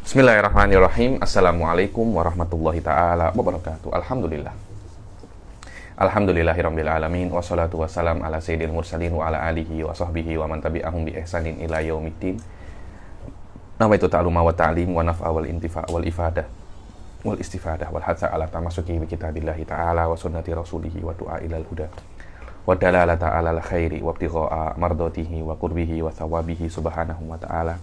Bismillahirrahmanirrahim. Assalamualaikum warahmatullahi ta'ala wabarakatuh. Alhamdulillah. Alhamdulillahirabbil alamin wassalatu wassalam ala sayyidil mursalin wa ala alihi wa sahbihi wa man tabi'ahum bi ihsanin ila yaumiddin. Nawaitu ta'alluma wa ta'lim wa naf'a wal intifa' wal ifadah wal istifadah wal hatsa ala tamasuki bi kitabillahi ta'ala wa sunnati rasulihi wa du'a ilal huda wa dalalata ala al khairi wa ibtigha'a mardatihi wa qurbihi wa thawabihi subhanahu wa ta'ala.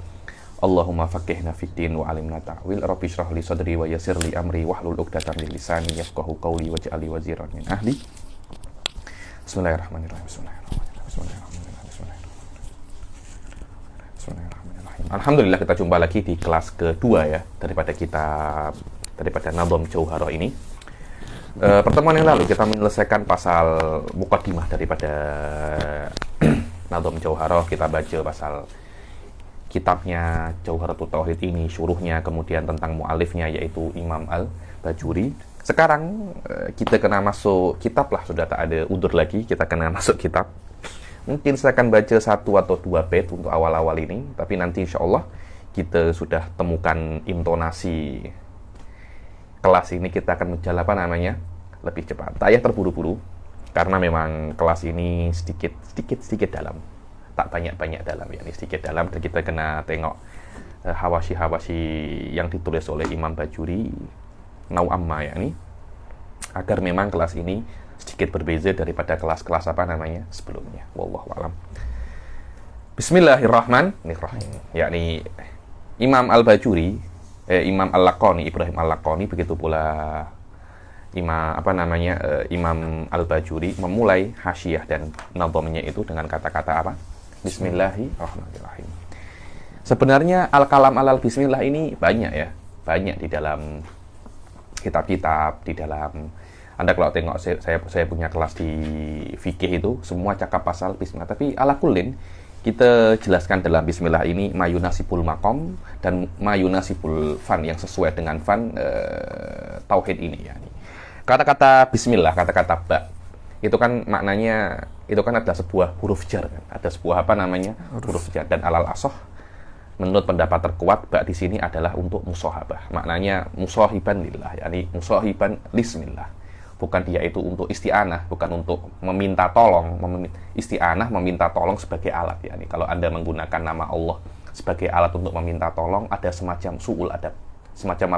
Allahumma faqihna fid din wa alimna ta'wil. Rabbi shrah li sadri wa yassir li amri wahlul 'uqdatam min lisani yafqahu qawli waj'al li waziran min ahli. Bismillahirrahmanirrahim. Bismillahirrahmanirrahim. Alhamdulillah, kita jumpa lagi di kelas kedua ya daripada Nadhom Jauharah ini. Pertemuan yang lalu kita menyelesaikan pasal muqaddimah daripada Nadhom Jauharah. Kita baca pasal kitabnya Jauharatul Tauhid ini, syuruhnya, kemudian tentang mu'alifnya yaitu Imam Al-Bajuri. Sekarang kita kena masuk kitab lah, sudah tak ada udur lagi, kita kena masuk kitab. Mungkin saya akan baca 1 atau 2 bait untuk awal-awal ini, tapi nanti insya Allah kita sudah temukan intonasi kelas ini, kita akan menjalan lebih cepat. Tak payah terburu-buru, karena memang kelas ini sedikit dalam. Tak banyak dalam, yakni sedikit dalam, dan kita kena tengok hawashi yang ditulis oleh Imam Bajuri nau'amma, yakni agar memang kelas ini sedikit berbeza daripada kelas-kelas sebelumnya. Wallahu a'lam. Bismillahirrahmanirrahim. Yakni Imam Al-Bajuri, Imam Al-Laqani, Ibrahim Al-Laqani, begitu pula Imam Al-Bajuri memulai hasyiah dan nadhamnya itu dengan kata-kata apa? Bismillahirrahmanirrahim. Sebenarnya al-kalam alal bismillah ini banyak di dalam kitab-kitab, di dalam Anda kalau tengok saya punya kelas di fikih itu semua cakap pasal bismillah, tapi ala kullin kita jelaskan dalam bismillah ini mayunasibul maqam dan mayunasibul fan, yang sesuai dengan fan tauhid ini ya. Kata-kata bismillah, kata-kata ba itu kan maknanya, itu kan adalah sebuah huruf jar kan? Ada sebuah huruf jar, dan alal asoh menurut pendapat terkuat ba di sini adalah untuk musahabah. Maknanya musahiban lillah, yakni musahiban lismillah. Bukan dia itu untuk isti'anah, bukan untuk meminta tolong. Isti'anah meminta tolong sebagai alat, yakni kalau Anda menggunakan nama Allah sebagai alat untuk meminta tolong, ada semacam su'ul adab. Semacam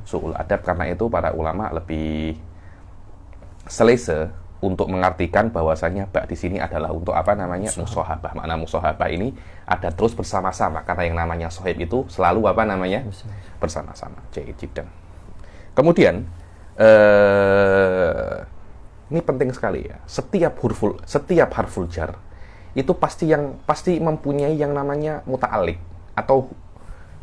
su'ul adab. Karena itu para ulama lebih selesa untuk mengartikan bahwasanya ba di sini adalah untuk musahabah. Makna musahabah ini ada terus bersama-sama, karena yang namanya sohib itu selalu bersama-sama. Jiddan. Kemudian ini penting sekali ya. Setiap harful jar itu pasti mempunyai yang namanya muta'alliq atau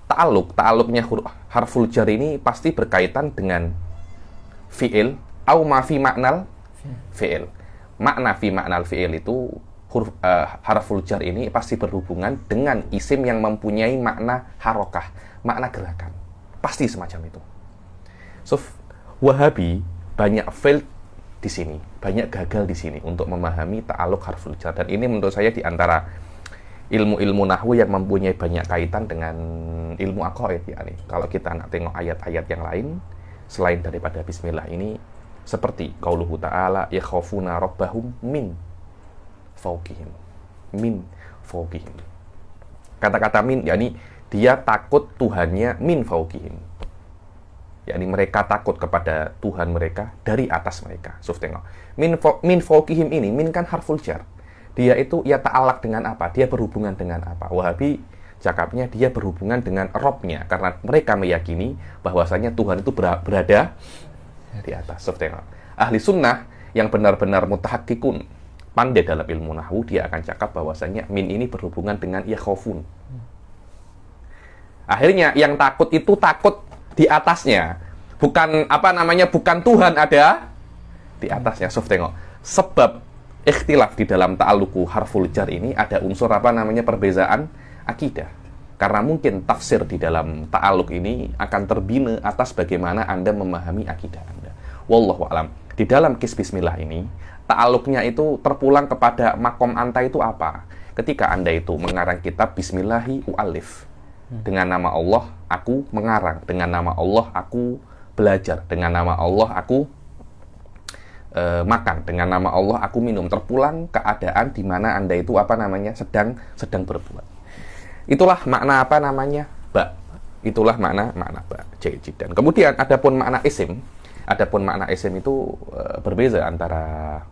ta'alluq. Ta'alluqnya harful jar ini pasti berkaitan dengan fi'il au ma fi maknal fi'il. Makna fi maknal fi'il itu harful jar ini pasti berhubungan dengan isim yang mempunyai makna harokah, makna gerakan. Pasti semacam itu. So, Wahabi banyak fail di sini, banyak gagal di sini untuk memahami ta'alluq harful jar, dan ini menurut saya di antara ilmu-ilmu nahwu yang mempunyai banyak kaitan dengan ilmu aqaid ya. Kalau kita nak tengok ayat-ayat yang lain selain daripada bismillah ini, seperti qauluhu ta'ala yakhafuna rabbahum min fawqihim. Kata-kata min yakni dia takut Tuhannya min fawqihim, yakni mereka takut kepada Tuhan mereka dari atas mereka. So, tengok min fawqihim ini, min kan harful jar, dia itu ya ta'alaq dengan apa, dia berhubungan dengan apa. Wahabi cakapnya dia berhubungan dengan Robnya, karena mereka meyakini bahwasanya Tuhan itu berada di atas. So, tengok ahli sunnah yang benar-benar mutahakkikun, pandai dalam ilmu nahwu, dia akan cakap bahwasanya min ini berhubungan dengan yakhafun. Akhirnya yang takut itu takut di atasnya, bukan bukan Tuhan ada di atasnya. So, tengok sebab ikhtilaf di dalam ta'alluqu harful jar ini ada unsur perbezaan akidah. Karena mungkin tafsir di dalam ta'alluq ini akan terbina atas bagaimana Anda memahami akidah Anda. Wallahu a'lam. Di dalam kis bismillah ini, ta'alluqnya itu terpulang kepada makom anta itu apa? Ketika Anda itu mengarang kitab bismillahi u'alif. Dengan nama Allah aku mengarang, dengan nama Allah aku belajar, dengan nama Allah aku makan, dengan nama Allah aku minum. Terpulang keadaan di mana Anda itu sedang berbuat. Itulah makna ba. Itulah makna ba. Dan kemudian adapun makna isim itu berbeza antara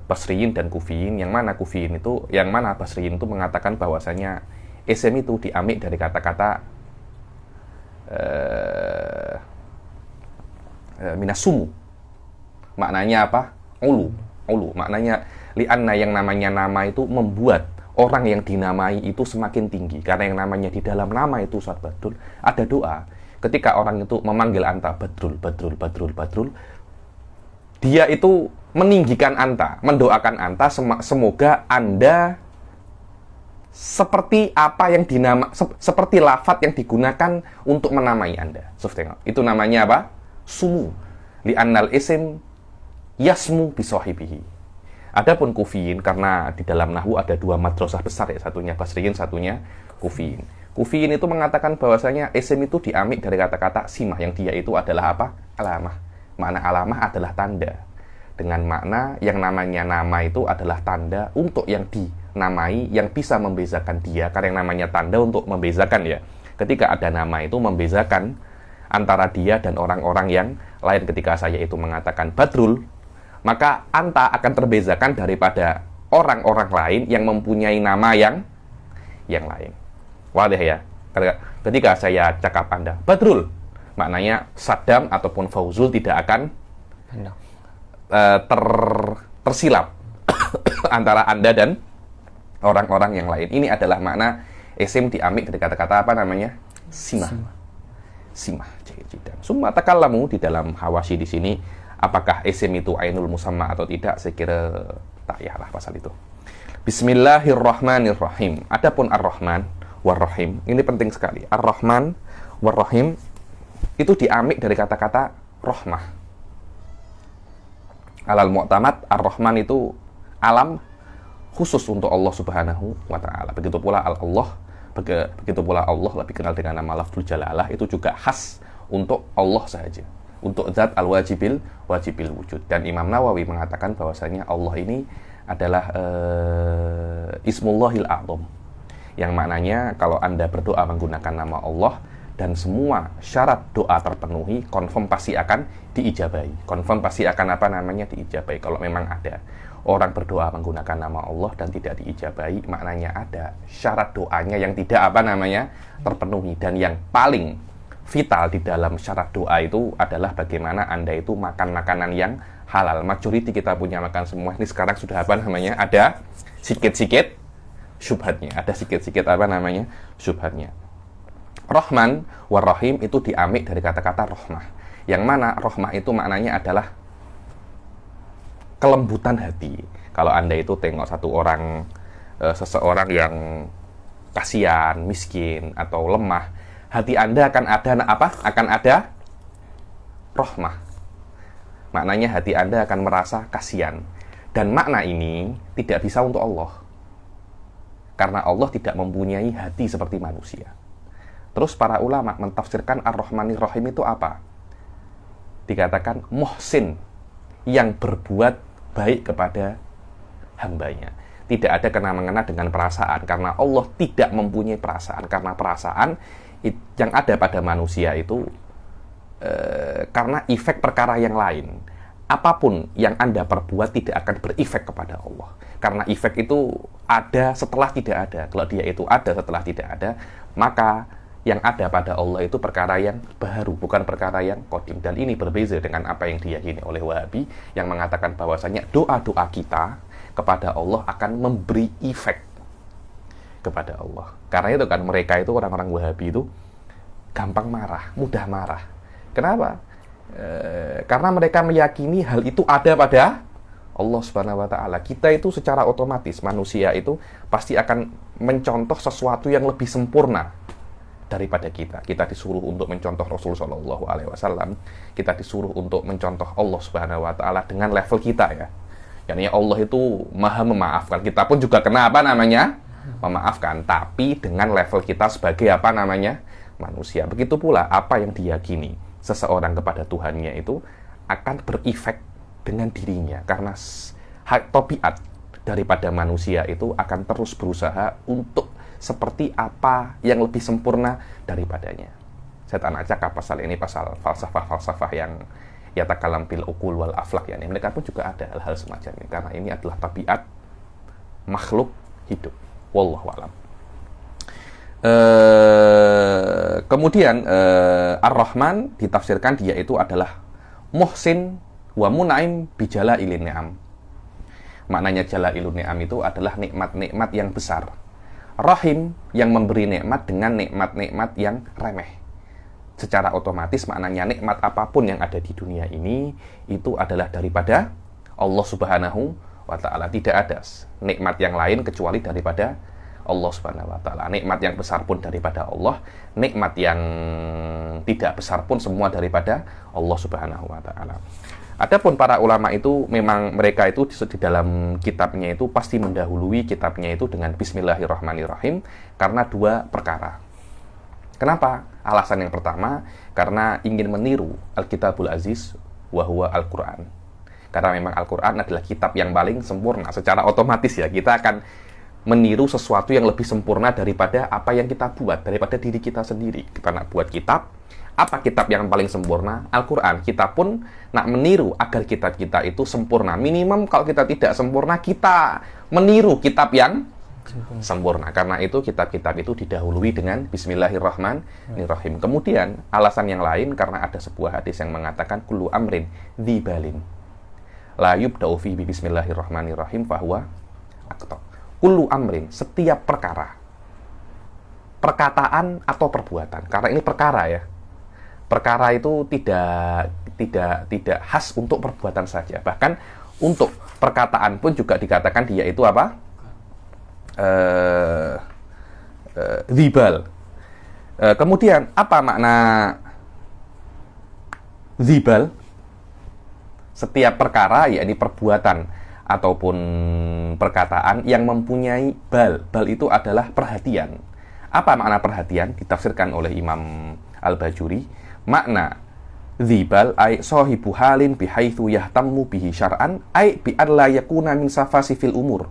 Basriyin dan Kufiyin. Yang mana Basriyin itu mengatakan bahwasanya isim itu diambil dari kata-kata minasumu. Maknanya apa? Ulu. Maknanya li'anna, yang namanya nama itu membuat orang yang dinamai itu semakin tinggi. Karena yang namanya di dalam nama itu Ustaz Badrul ada doa. Ketika orang itu memanggil anta Badrul, dia itu meninggikan anta, mendoakan anta semoga Anda seperti seperti lafaz yang digunakan untuk menamai Anda. Itu namanya apa? Sumu. Li'annal isim yasmu bisohibihi. Adapun Kufiyin, karena di dalam nahwu ada dua madrasah besar ya, satunya Basriyin, satunya Kufiyin. Kufiyin itu mengatakan bahwasanya isim itu diambil dari kata-kata simah, yang dia itu adalah apa? Alamah. Makna alamah adalah tanda. Dengan makna yang namanya nama itu adalah tanda untuk yang dinamai, yang bisa membezakan dia. Karena yang namanya tanda untuk membezakan ya. Ketika ada nama itu membezakan antara dia dan orang-orang yang lain. Ketika saya itu mengatakan Badrul, maka anta akan terbezakan daripada orang-orang lain yang mempunyai nama yang lain. Wadah ya. Ketika saya cakap Anda Badrul, maknanya Saddam ataupun Fauzul tidak akan tersilap antara Anda dan orang-orang yang lain. Ini adalah makna isim diambil dari kata-kata simah. Summa takallamu, di dalam Hawashi di sini, apakah isim itu ainul musamma atau tidak, saya kira tak yalah pasal itu. Bismillahirrahmanirrahim. Adapun Ar-Rahman War-Rahim, ini penting sekali. Ar-Rahman War-Rahim itu diambil dari kata-kata rahmah. Alal mu'tamad, Ar-Rahman itu alam khusus untuk Allah Subhanahu wa Ta'ala. Begitu pula Allah lebih kenal dengan nama lafzul jalalah, itu juga khas untuk Allah saja, untuk zat al-wajibil wujud. Dan Imam Nawawi mengatakan bahwasanya Allah ini adalah Ismullahil A'zam, yang maknanya kalau Anda berdoa menggunakan nama Allah dan semua syarat doa terpenuhi, confirm pasti akan diijabahi. Diijabahi. Kalau memang ada orang berdoa menggunakan nama Allah dan tidak diijabahi, maknanya ada syarat doanya yang tidak terpenuhi. Dan yang paling vital di dalam syarat doa itu adalah bagaimana Anda itu makan makanan yang halal. Majority kita punya makan semua ini sekarang sudah ada sedikit-sedikit syubhatnya. Rahman War-Rahim itu diambil dari kata-kata rahmah, yang mana rahmah itu maknanya adalah kelembutan hati. Kalau Anda itu tengok seseorang yang kasihan, miskin atau lemah, hati Anda akan ada rahmah. Maknanya hati Anda akan merasa kasihan. Dan makna ini tidak bisa untuk Allah, karena Allah tidak mempunyai hati seperti manusia. Terus para ulama mentafsirkan Ar-Rahmanir Rahim itu apa? Dikatakan muhsin, yang berbuat baik kepada hambanya. Tidak ada kena-mengena dengan perasaan, karena Allah tidak mempunyai perasaan. Karena perasaan yang ada pada manusia itu karena efek perkara yang lain. Apapun yang Anda perbuat tidak akan berefek kepada Allah, karena efek itu ada setelah tidak ada. Kalau dia itu ada setelah tidak ada, maka yang ada pada Allah itu perkara yang baru, bukan perkara yang qadim. Dan ini berbeza dengan apa yang diyakini oleh Wahabi, yang mengatakan bahwasanya doa-doa kita kepada Allah akan memberi efek kepada Allah. Karena itu kan mereka itu, orang-orang Wahabi itu gampang marah, mudah marah. Kenapa? Karena mereka meyakini hal itu ada pada Allah Subhanahu wa Ta'ala. Kita itu secara otomatis, manusia itu pasti akan mencontoh sesuatu yang lebih sempurna daripada kita. Kita disuruh untuk mencontoh Rasul Shallallahu Alaihi Wasallam. Kita disuruh untuk mencontoh Allah Subhanahu Wa Taala dengan level kita ya. Yani Allah itu maha memaafkan. Kita pun juga kena memaafkan, tapi dengan level kita sebagai apa namanya? Manusia. Begitu pula apa yang diyakini seseorang kepada Tuhannya itu akan berefek dengan dirinya, karena tabiat daripada manusia itu akan terus berusaha untuk seperti apa yang lebih sempurna daripadanya. Saya tak nak cakap pasal ini, pasal falsafah-falsafah yang yatakalam bil uqul wal aflak, ya. Mereka pun juga ada hal-hal semacam ini, karena ini adalah tabiat makhluk hidup. Wallahu a'lam. Kemudian Ar-Rahman ditafsirkan dia itu adalah muhsin wa munaim bijala ilin ni'am. Maknanya jala ilun ni'am itu adalah nikmat-nikmat yang besar. Rahim yang memberi nikmat dengan nikmat-nikmat yang remeh. Secara otomatis maknanya nikmat apapun yang ada di dunia ini itu adalah daripada Allah Subhanahu wa ta'ala. Tidak ada nikmat yang lain kecuali daripada Allah Subhanahu wa ta'ala. Nikmat yang besar pun daripada Allah, nikmat yang tidak besar pun semua daripada Allah Subhanahu wa ta'ala. Adapun para ulama itu memang mereka itu di dalam kitabnya itu pasti mendahului kitabnya itu dengan Bismillahirrahmanirrahim karena dua perkara. Kenapa? Alasan yang pertama, karena ingin meniru Al-Kitabul Aziz wa huwa Al-Quran. Karena memang Al-Quran adalah kitab yang paling sempurna. Secara otomatis ya, kita akan meniru sesuatu yang lebih sempurna daripada apa yang kita buat, daripada diri kita sendiri. Kita nak buat kitab, apa kitab yang paling sempurna? Al-Quran. Kita pun nak meniru agar kitab kita itu sempurna. Minimum kalau kita tidak sempurna, kita meniru kitab yang sempurna. Karena itu kitab-kitab itu didahului dengan Bismillahirrahmanirrahim. Kemudian alasan yang lain karena ada sebuah hadis yang mengatakan kullu amrin dzibalin la yubda'u fi Bismillahirrahmanirrahim fahuwa aqta. Kullu amrin, setiap perkara, perkataan atau perbuatan. Karena ini perkara ya. Perkara itu tidak khas untuk perbuatan saja. Bahkan untuk perkataan pun juga dikatakan dia itu apa? Dzibal. Kemudian apa makna dzibal? Setiap perkara, yakni perbuatan ataupun perkataan yang mempunyai bal. Bal itu adalah perhatian. Apa makna perhatian? Ditafsirkan oleh Imam Al-Bajuri. Makna dzibal ay sahibu halin bihaitsu yahtammu bihi syar'an ay bi an la yakuna min safasifil umur.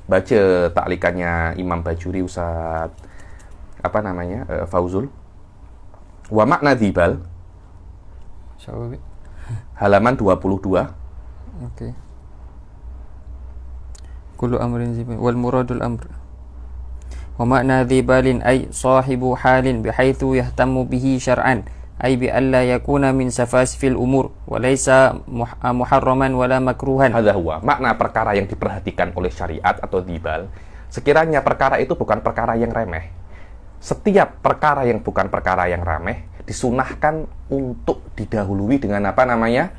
Baca taklikannya Imam Bajuri, Ustaz Fauzul. Wa makna dzibal halaman 22. Oke. Kullu amrin dzibal wal muradul amr. Wa makna dzibalin ay sahibu halin bihaitsu yahtammu bihi syar'an ay bi alla yakuna min safasifil umur wa laysa muharraman wala makruhan. Hadza huwa makna perkara yang diperhatikan oleh syariat atau dzibal. Sekiranya perkara itu bukan perkara yang remeh. Setiap perkara yang bukan perkara yang remeh disunahkan untuk didahului dengan apa namanya?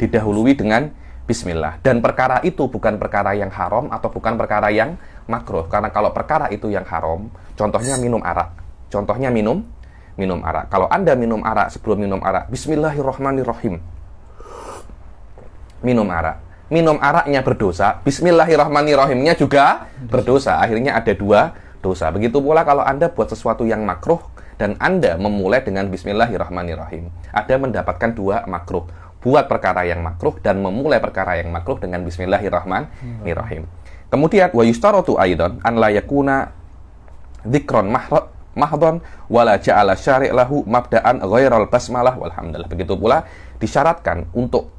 Didahului dengan bismillah. Dan perkara itu bukan perkara yang haram atau bukan perkara yang makruh. Karena kalau perkara itu yang haram, contohnya minum arak. Contohnya minum arak. Kalau Anda minum arak, sebelum minum arak, bismillahirrahmanirrahim. Minum arak. Minum araknya berdosa, bismillahirrahmanirrahimnya juga berdosa. Akhirnya ada dua dosa. Begitu pula kalau Anda buat sesuatu yang makruh dan Anda memulai dengan bismillahirrahmanirrahim, Anda mendapatkan dua makruh. Buat perkara yang makruh dan memulai perkara yang makruh dengan bismillahirrahmanirrahim. Kemudian wa yustaratu aidan an la yakuna dzikron mahdhon wala ja'ala syari' lahu mabda'an ghairal basmalah walhamdulillah. Begitu pula disyaratkan untuk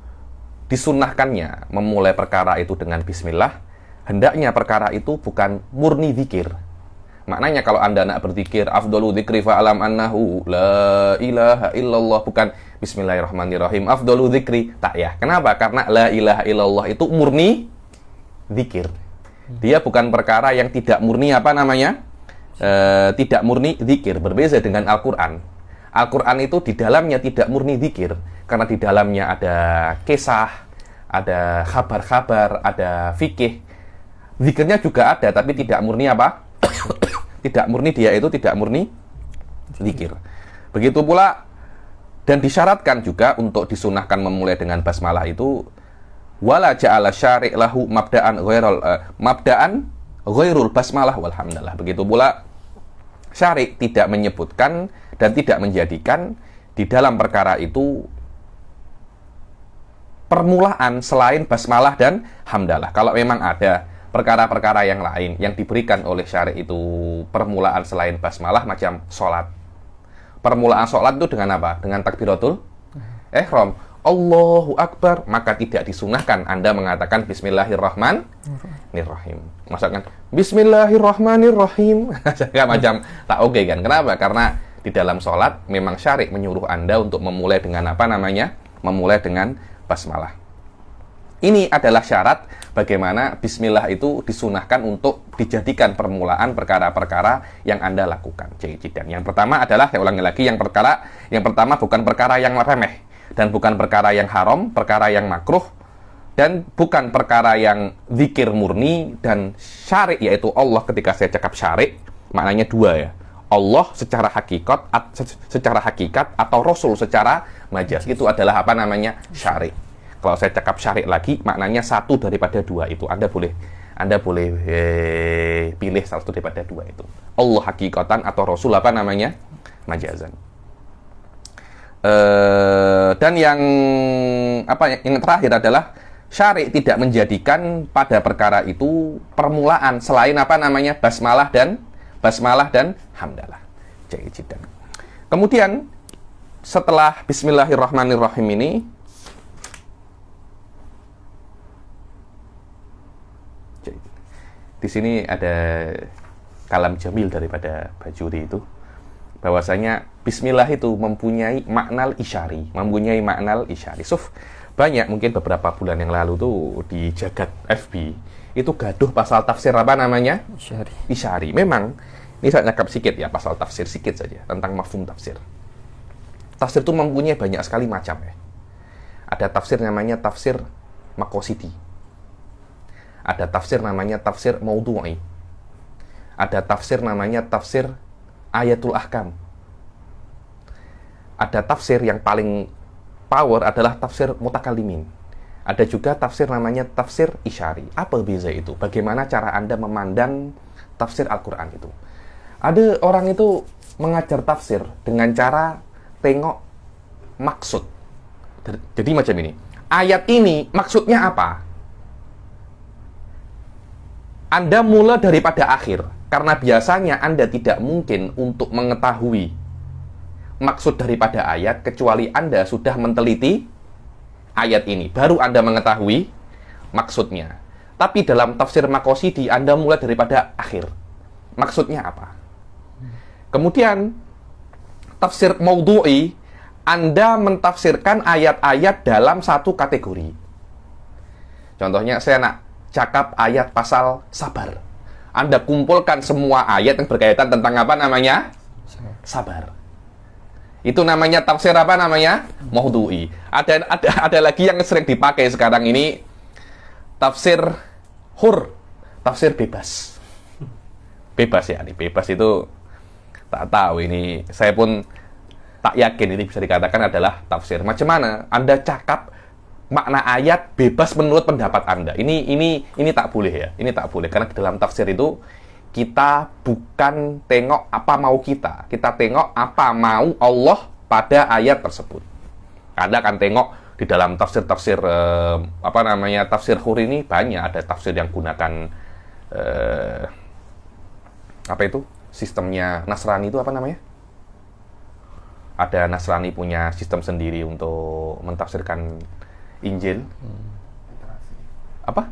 disunnahkannya memulai perkara itu dengan bismillah, hendaknya perkara itu bukan murni zikir. Maknanya kalau Anda nak berzikir afdalu dzikri fa alam annahu la ilaha illallah, bukan bismillahirrahmanirrahim afdalu dzikri, tak ya. Kenapa? Karena la ilaha illallah itu murni zikir. Dia bukan perkara yang tidak murni apa namanya? Tidak murni zikir. Berbeda dengan Al-Qur'an. Al-Qur'an itu di dalamnya tidak murni zikir karena di dalamnya ada kisah, ada kabar-kabar, ada fikih. Zikirnya juga ada tapi tidak murni apa? Tidak murni, dia itu tidak murni zikir. Begitu pula dan disyaratkan juga untuk disunahkan memulai dengan basmalah itu wala ja'ala syari' lahu mabda'an ghairul basmalah walhamdalah. Begitu pula syari' tidak menyebutkan dan tidak menjadikan di dalam perkara itu permulaan selain basmalah dan hamdalah. Kalau memang ada perkara-perkara yang lain yang diberikan oleh syari' itu permulaan selain basmalah, macam sholat. Permulaan sholat itu dengan apa? Dengan takbiratul ihram, Allahu Akbar, maka tidak disunahkan Anda mengatakan Bismillahirrahmanirrahim. Maksudkan Bismillahirrahmanirrahim. Macam tak oke kan? Kenapa? Karena di dalam sholat memang syari' menyuruh Anda untuk memulai dengan apa namanya? Memulai dengan basmalah. Ini adalah syarat bagaimana bismillah itu disunahkan untuk dijadikan permulaan perkara-perkara yang Anda lakukan. Dan yang pertama adalah, saya ulangi lagi, yang pertama bukan perkara yang remeh, dan bukan perkara yang haram, perkara yang makruh, dan bukan perkara yang zikir murni dan syari', yaitu Allah. Ketika saya cakap syari', maknanya dua ya. Allah secara hakikat atau Rasul secara majaz. Itu adalah apa namanya? Syari'. Kalau saya cakap syari' lagi, maknanya satu daripada dua itu. Anda boleh pilih salah satu daripada dua itu. Allah hakikatan atau Rasul apa namanya? Majazan. Dan yang terakhir adalah syari' tidak menjadikan pada perkara itu permulaan selain apa namanya? Basmalah dan hamdalah. Jayidan. Kemudian setelah Bismillahirrahmanirrahim ini, di sini ada kalam jamil daripada Bajuri itu, bahwasanya Bismillah itu mempunyai makna isyari, banyak, mungkin beberapa bulan yang lalu tuh di jagat FB itu gaduh pasal tafsir apa namanya? Isyari. Memang ini saya nyakap sedikit ya, pasal tafsir sedikit saja tentang mafhum tafsir. Tafsir itu mempunyai banyak sekali macam ya. Ada tafsir namanya tafsir maqasidi. Ada tafsir namanya tafsir maudhu'i. Ada tafsir namanya tafsir ayatul ahkam. Ada tafsir yang paling power adalah tafsir mutakallimin. Ada juga tafsir namanya tafsir isyari. Apa beza itu? Bagaimana cara Anda memandang tafsir Al-Quran itu? Ada orang itu mengajar tafsir dengan cara tengok maksud. Jadi macam ini. Ayat ini maksudnya apa? Anda mulai daripada akhir, karena biasanya Anda tidak mungkin untuk mengetahui maksud daripada ayat kecuali Anda sudah meneliti ayat ini, baru Anda mengetahui maksudnya. Tapi dalam tafsir maqasidi Anda mulai daripada akhir, maksudnya apa? Kemudian tafsir maudhu'i, Anda mentafsirkan ayat-ayat dalam satu kategori. Contohnya, saya nak cakap ayat pasal sabar. Anda kumpulkan semua ayat yang berkaitan tentang apa namanya? Sabar. Itu namanya tafsir apa namanya? Maudhu'i. Ada lagi yang sering dipakai sekarang ini, tafsir hur, tafsir bebas. Bebas ya, bebas itu tak tahu ini. Saya pun tak yakin ini bisa dikatakan adalah tafsir. Macam mana Anda cakap makna ayat bebas menurut pendapat Anda? Ini tak boleh ya. Ini tak boleh, karena di dalam tafsir itu kita bukan tengok apa mau kita tengok apa mau Allah pada ayat tersebut. Anda akan tengok di dalam tafsir-tafsir tafsir hur ini banyak ada tafsir yang gunakan sistemnya Nasrani itu apa namanya? Ada Nasrani punya sistem sendiri untuk mentafsirkan Injil. Apa?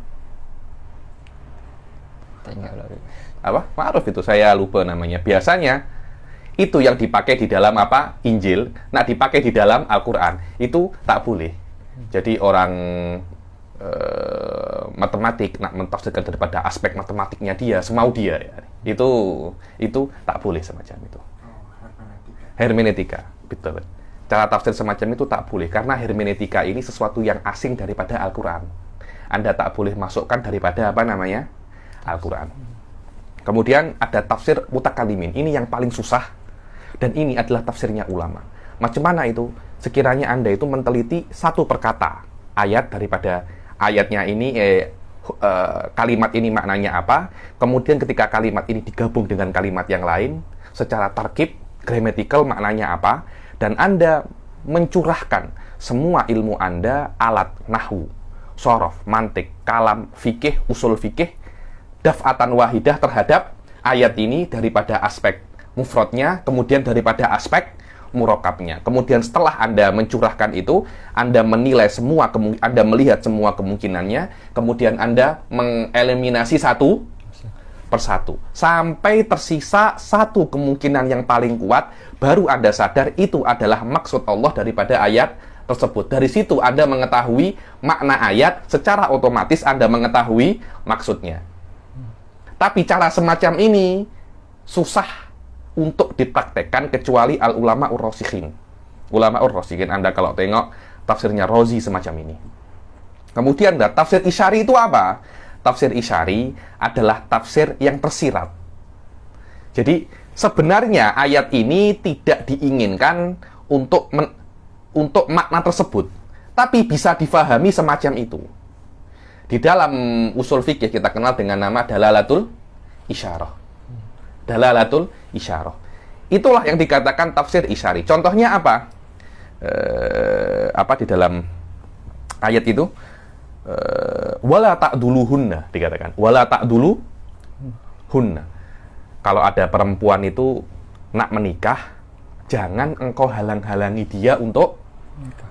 Ma'ruf itu, saya lupa namanya. Biasanya itu yang dipakai di dalam apa? Injil. Nah, dipakai di dalam Al-Quran. Itu tak boleh. Jadi orang matematik nak mentafsirkan daripada aspek matematiknya dia, semau dia ya. Itu tak boleh semacam itu. Hermeneutika. Betul. Cara tafsir semacam itu tak boleh, karena hermeneutika ini sesuatu yang asing daripada Al-Quran. Anda tak boleh masukkan daripada apa namanya? Al-Quran. Kemudian ada tafsir mutakallimin. Ini yang paling susah, dan ini adalah tafsirnya ulama. Macam mana itu? Sekiranya Anda itu meneliti satu perkata ayat daripada ayatnya ini, kalimat ini maknanya apa, kemudian ketika kalimat ini digabung dengan kalimat yang lain, secara tarkib, gramatikal maknanya apa, dan Anda mencurahkan semua ilmu Anda, alat nahwu, shorof, mantik, kalam, fikih, usul fikih, daf'atan wahidah terhadap ayat ini daripada aspek mufradnya, kemudian daripada aspek murokabnya. Kemudian setelah Anda mencurahkan itu, Anda menilai semua, Anda melihat semua kemungkinannya, kemudian Anda mengeliminasi satu persatu. Sampai tersisa satu kemungkinan yang paling kuat, baru Anda sadar itu adalah maksud Allah daripada ayat tersebut. Dari situ Anda mengetahui makna ayat, secara otomatis Anda mengetahui maksudnya. Tapi cara semacam ini susah untuk dipraktekkan kecuali al-ulama ur-rasikhin. Ulama ur-rasikhin, Anda kalau tengok tafsirnya Razi semacam ini. Kemudian tafsir Isyari itu apa? Tafsir Isyari adalah tafsir yang tersirat. Jadi sebenarnya ayat ini tidak diinginkan untuk makna tersebut, tapi bisa difahami semacam itu. Di dalam usul fikih kita kenal dengan nama dalalatul isyarah. Dalalatul isyarah. Itulah yang dikatakan tafsir Isyari. Contohnya apa? Apa di dalam ayat itu? Wala ta'duluhunna dikatakan. Wala ta'duluhunna. Kalau ada perempuan itu nak menikah, jangan engkau halang-halangi dia untuk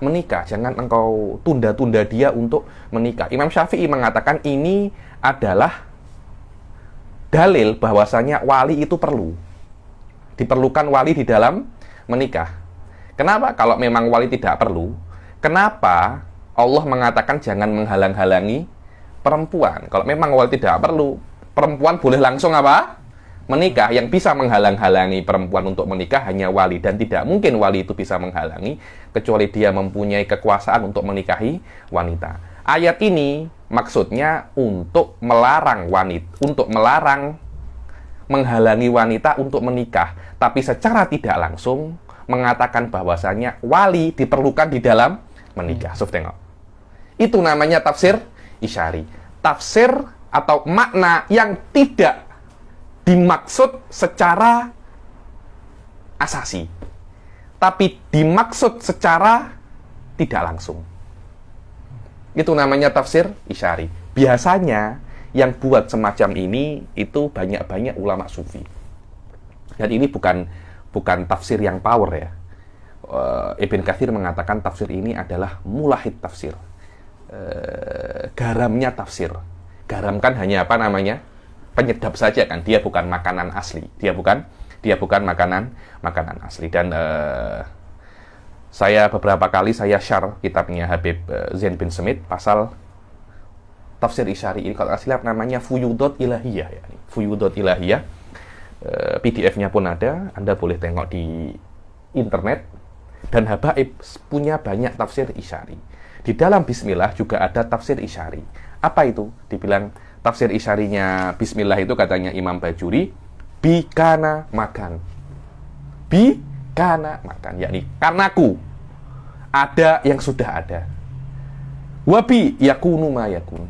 menikah. Jangan engkau tunda-tunda dia untuk menikah. Imam Syafi'i mengatakan ini adalah dalil bahwasanya wali itu perlu. Diperlukan wali di dalam menikah. Kenapa? Kalau memang wali tidak perlu, kenapa Allah mengatakan jangan menghalang-halangi perempuan? Kalau memang wali tidak perlu, perempuan boleh langsung apa? Menikah. Yang bisa menghalang-halangi perempuan untuk menikah hanya wali, dan tidak mungkin wali itu bisa menghalangi kecuali dia mempunyai kekuasaan untuk menikahi wanita. Ayat ini maksudnya untuk melarang menghalangi wanita untuk menikah, tapi secara tidak langsung mengatakan bahwasanya wali diperlukan di dalam menikah. Tengok. Itu namanya tafsir Isyari. Tafsir atau makna yang tidak dimaksud secara asasi, tapi dimaksud secara tidak langsung. Itu namanya tafsir Isyari. Biasanya yang buat semacam ini itu banyak-banyak ulama sufi. Dan ini bukan tafsir yang power ya. Ibn Katsir mengatakan tafsir ini adalah mulahid tafsir. Garamnya tafsir. Garam kan hanya apa namanya? Penyedap saja kan. Dia bukan makanan asli. Dia bukan makanan asli. Dan saya beberapa kali saya share kitabnya Habib Zain bin Smith pasal tafsir Isyari ini, kalau asli namanya Fuyudot Ilahiyah ya. Fuyudot Ilahiyah. PDF-nya pun ada, Anda boleh tengok di internet. Dan Habaib punya banyak tafsir Isyari. Di dalam Bismillah juga ada tafsir Isyari. Apa itu? Dibilang tafsir Isyarinya Bismillah itu katanya Imam Bajuri, bikana makan. Bikana makan, yakni karenaku ada yang sudah ada. Wabi yakunu ma yakun.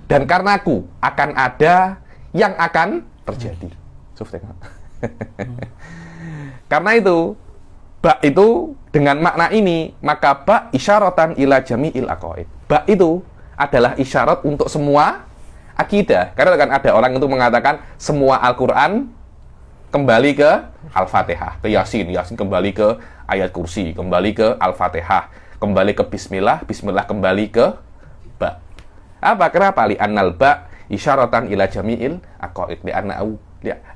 Dan karenaku akan ada yang akan terjadi. Karena itu, ba itu dengan makna ini, maka ba isyaratan ila jami'il aqaid. Ba itu adalah isyarat untuk semua akidah. Karena kan ada orang itu mengatakan semua Al-Quran kembali ke Al-Fatihah, ke Yasin, Yasin kembali ke ayat kursi, kembali ke Al-Fatihah, kembali ke Bismillah, Bismillah kembali ke ba. Apa? Kenapa? Li'annal ba isyaratan ila jami'il aqaid.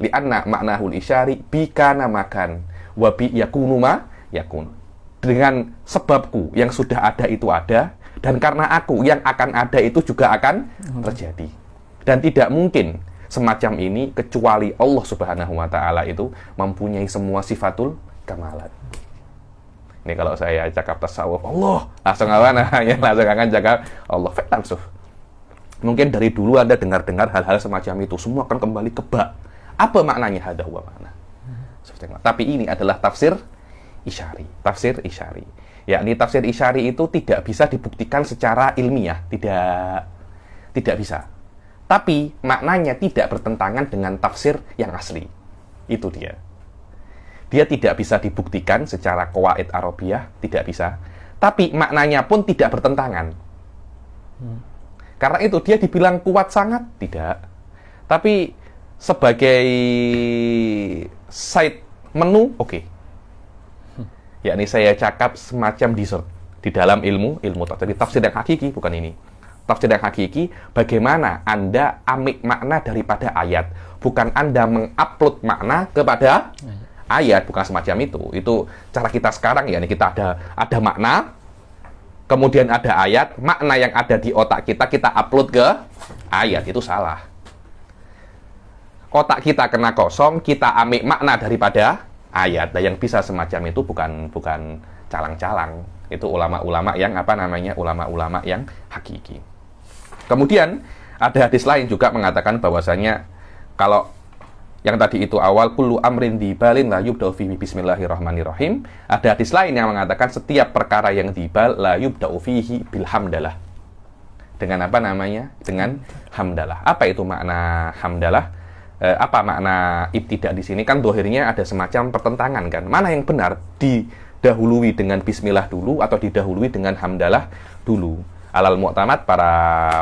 Li'anna maknahul isyari bikana makan wa bi yakunu ma yakun. Dengan sebabku yang sudah ada itu ada, dan karena aku yang akan ada itu juga akan terjadi. Dan tidak mungkin semacam ini kecuali Allah Subhanahu wa taala itu mempunyai semua sifatul kamalat. Ini kalau saya cakap tasawuf, Allah langsung apa namanya? Langsung akan cakap Allah langsung. Mungkin dari dulu Anda dengar-dengar hal-hal semacam itu, semua akan kembali ke ba. Apa maknanya hada huwa makna? Tapi ini adalah tafsir Isyari. Tafsir Isyari. Yakni tafsir Isyari itu tidak bisa dibuktikan secara ilmiah, tidak. Tidak bisa. Tapi maknanya tidak bertentangan dengan tafsir yang asli. Itu dia. Dia tidak bisa dibuktikan secara qawaid Arabiyah, tidak bisa. Tapi maknanya pun tidak bertentangan. Karena itu dia dibilang kuat sangat? Tidak. Tapi sebagai side menu, oke. Yakni saya cakap semacam dessert di dalam ilmu tafsir yang hakiki, bukan ini. Tafsir yang hakiki, bagaimana Anda ambil makna daripada ayat, bukan Anda mengupload makna kepada ayat, bukan semacam itu. Itu cara kita sekarang, ya. Kita ada makna, kemudian ada ayat, makna yang ada di otak kita upload ke ayat, itu salah. Otak kita kena kosong, kita ambil makna daripada ayat. Dan yang bisa semacam itu bukan calang-calang. Itu ulama-ulama yang ulama-ulama yang hakiki. Kemudian ada hadis lain juga mengatakan bahwasanya kalau yang tadi itu awal kullu amrin dibalin la yubda'u fihi bismillahirrahmanirrahim, ada hadis lain yang mengatakan setiap perkara yang dibal la yubda'u fihi bilhamdalah. Dengan dengan hamdalah. Apa itu makna hamdalah? Apa makna ibtidah di sini? Kan dohirnya ada semacam pertentangan kan. Mana yang benar? Didahului dengan bismillah dulu atau didahului dengan hamdalah dulu? Alal mu'tamad, para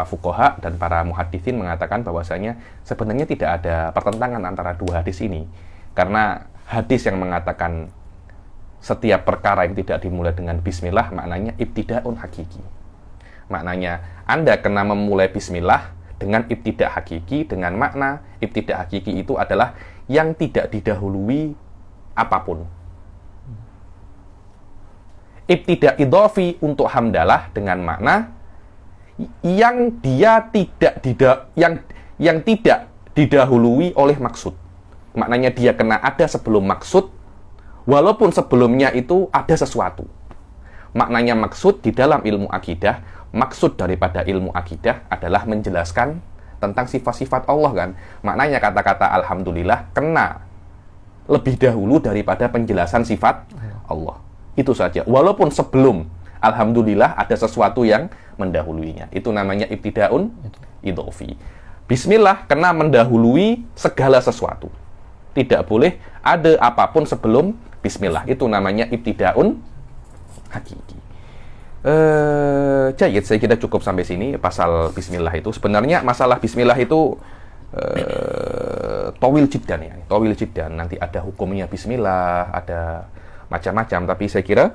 fuqaha dan para muhaditsin mengatakan bahwasanya sebenarnya tidak ada pertentangan antara dua hadis ini. Karena hadis yang mengatakan setiap perkara yang tidak dimulai dengan bismillah maknanya ibtidaun hakiki. Maknanya Anda kena memulai bismillah dengan ibtidah hakiki, dengan makna ibtidah hakiki itu adalah yang tidak didahului apapun. Ibtidah idhofi untuk hamdalah dengan makna yang dia tidak didahului oleh maksud. Maknanya dia kena ada sebelum maksud, walaupun sebelumnya itu ada sesuatu. Maknanya maksud di dalam ilmu akidah, maksud daripada ilmu akidah adalah menjelaskan tentang sifat-sifat Allah kan. Maknanya kata-kata alhamdulillah kena lebih dahulu daripada penjelasan sifat Allah. Itu saja. Walaupun sebelum alhamdulillah ada sesuatu yang mendahuluinya. Itu namanya ibtidaun idhofi. Bismillah kena mendahului segala sesuatu. Tidak boleh ada apapun sebelum bismillah. Itu namanya ibtidaun hakiki. Jayid, saya kira cukup sampai sini pasal bismillah itu. Sebenarnya masalah bismillah itu tawil jiddan ya. Tawil jiddan. Nanti ada hukumnya bismillah, ada macam-macam. Tapi saya kira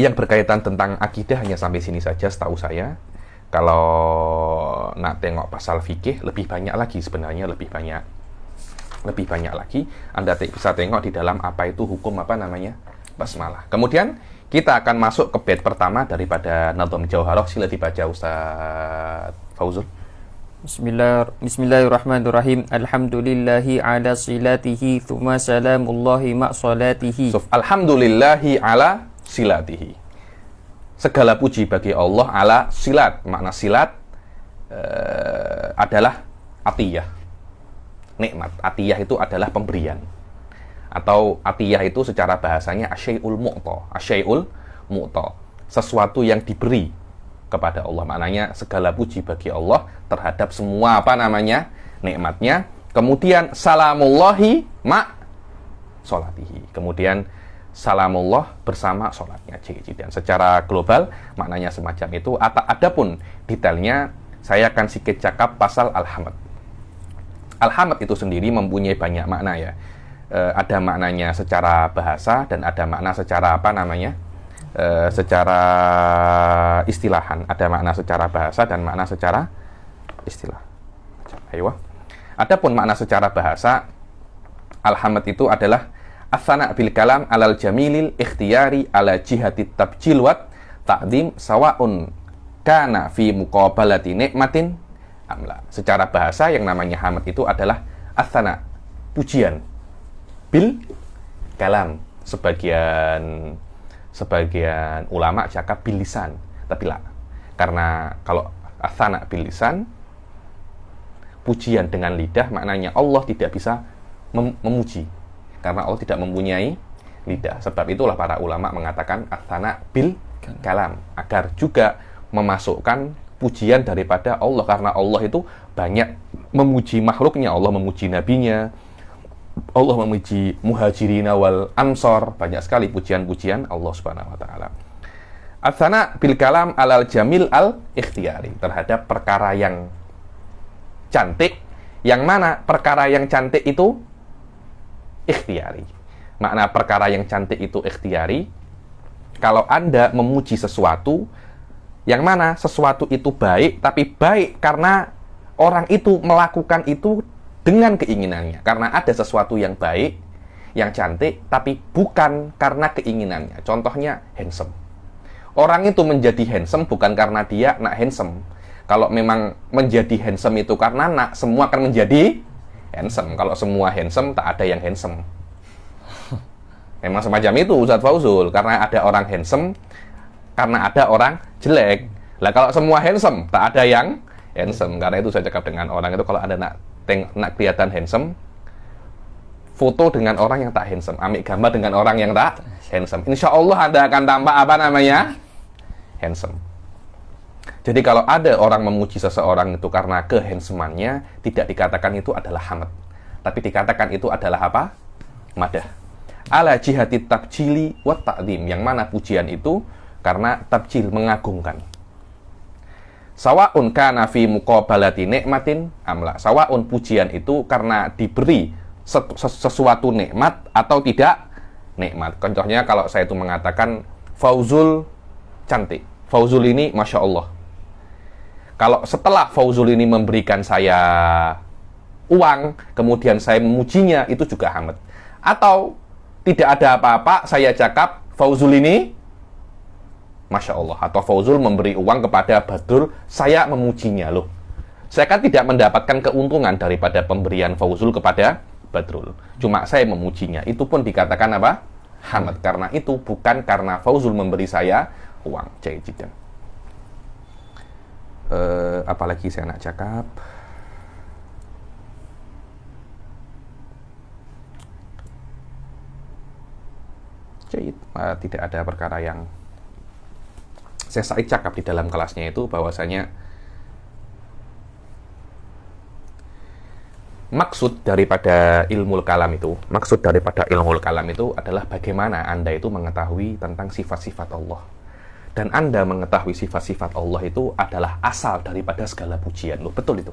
yang berkaitan tentang akidah hanya sampai sini saja setahu saya. Kalau nak tengok pasal fikih lebih banyak lagi sebenarnya, lebih banyak lagi. Anda bisa tengok di dalam apa itu hukum basmalah. Kemudian kita akan masuk ke bait pertama daripada Nadham Jauharah. Sila dibaca Ustaz Fauzul. Bismillahirrahmanirrahim. Alhamdulillahi ala silatihi thumma salamullahi ma salatihi. Alhamdulillahi ala silatihi. Segala puji bagi Allah ala silat. Makna silat adalah atiyah, nikmat. Atiyah itu adalah pemberian. Atau atiyah itu secara bahasanya asyai'ul mu'ta. Asyai'ul mu'ta. Sesuatu yang diberi kepada Allah. Maknanya segala puji bagi Allah terhadap semua nikmatnya. Kemudian salamullahi ma sholatihi. Kemudian salamullah bersama sholatnya. Dan secara global maknanya semacam itu. Adapun detailnya saya akan sedikit cakap pasal alhamd. Alhamd itu sendiri mempunyai banyak makna ya. Ada maknanya secara bahasa dan ada makna secara secara istilahan. Ada makna secara bahasa dan makna secara istilah. Ayo. Adapun makna secara bahasa, alhamd itu adalah as-sana' bil kalam alal jamilil ikhtiyari ala jihatit tabjil wat ta'zim sawa'un kana fi muqabalati nikmatin amla. Secara bahasa yang namanya hamd itu adalah as-sana', pujian, bil kalam. Sebagian ulama cakap bil lisan, tapi lah. Karena kalau as-sana' bil lisan, pujian dengan lidah, maknanya Allah tidak bisa memuji. Karena Allah tidak mempunyai lidah. Sebab itulah para ulama mengatakan as-sana' bil kalam, agar juga memasukkan pujian daripada Allah, karena Allah itu banyak memuji makhluknya. Allah memuji nabinya, Allah memuji muhajirin wal ansor, banyak sekali pujian-pujian Allah Subhanahu wa taala. Ats-tsana bil kalam alal jamil al ikhtiyari, terhadap perkara yang cantik, yang mana perkara yang cantik itu ikhtiyari. Makna perkara yang cantik itu ikhtiyari, kalau Anda memuji sesuatu yang mana sesuatu itu baik, tapi baik karena orang itu melakukan itu dengan keinginannya. Karena ada sesuatu yang baik, yang cantik, tapi bukan karena keinginannya. Contohnya handsome. Orang itu menjadi handsome bukan karena dia nak handsome. Kalau memang menjadi handsome itu karena nak, semua akan menjadi handsome. Kalau semua handsome, tak ada yang handsome. Memang semacam itu Ustadz Fauzul. Karena ada orang handsome, karena ada orang jelek. Lah kalau semua handsome, tak ada yang handsome. Karena itu saya cakap dengan orang itu, kalau ada nak kelihatan handsome, foto dengan orang yang tak handsome, ambil gambar dengan orang yang tak handsome, insya Allah Anda akan tampak apa namanya? Handsome. Jadi kalau ada orang memuji seseorang itu karena kehandsomannya, tidak dikatakan itu adalah hamd, tapi dikatakan itu adalah apa? Madah. Ala jihati tabjili wa ta'zim, yang mana pujian itu karena tabjil, mengagungkan. Sawaun kana fi muqabalati nikmatin amla. Sawaun pujian itu karena diberi sesuatu nikmat atau tidak nikmat. Contohnya kalau saya itu mengatakan Fauzul cantik, Fauzul ini Masya Allah. Kalau setelah Fauzul ini memberikan saya uang, kemudian saya memujinya, itu juga hamd. Atau tidak ada apa-apa, saya cakap Fauzul ini Masya Allah, atau Fauzul memberi uang kepada Badrul, saya memujinya. Loh, saya kan tidak mendapatkan keuntungan daripada pemberian Fauzul kepada Badrul, cuma saya memujinya. Itu pun dikatakan apa? Hamd. Karena itu bukan karena Fauzul memberi saya uang. Jayyid. Apalagi saya nak cakap. Jayyid. Tidak ada perkara yang saya Said cakap di dalam kelasnya itu, bahwasanya maksud daripada ilmu kalam itu adalah bagaimana Anda itu mengetahui tentang sifat-sifat Allah. Dan Anda mengetahui sifat-sifat Allah itu adalah asal daripada segala pujian. Loh, betul itu.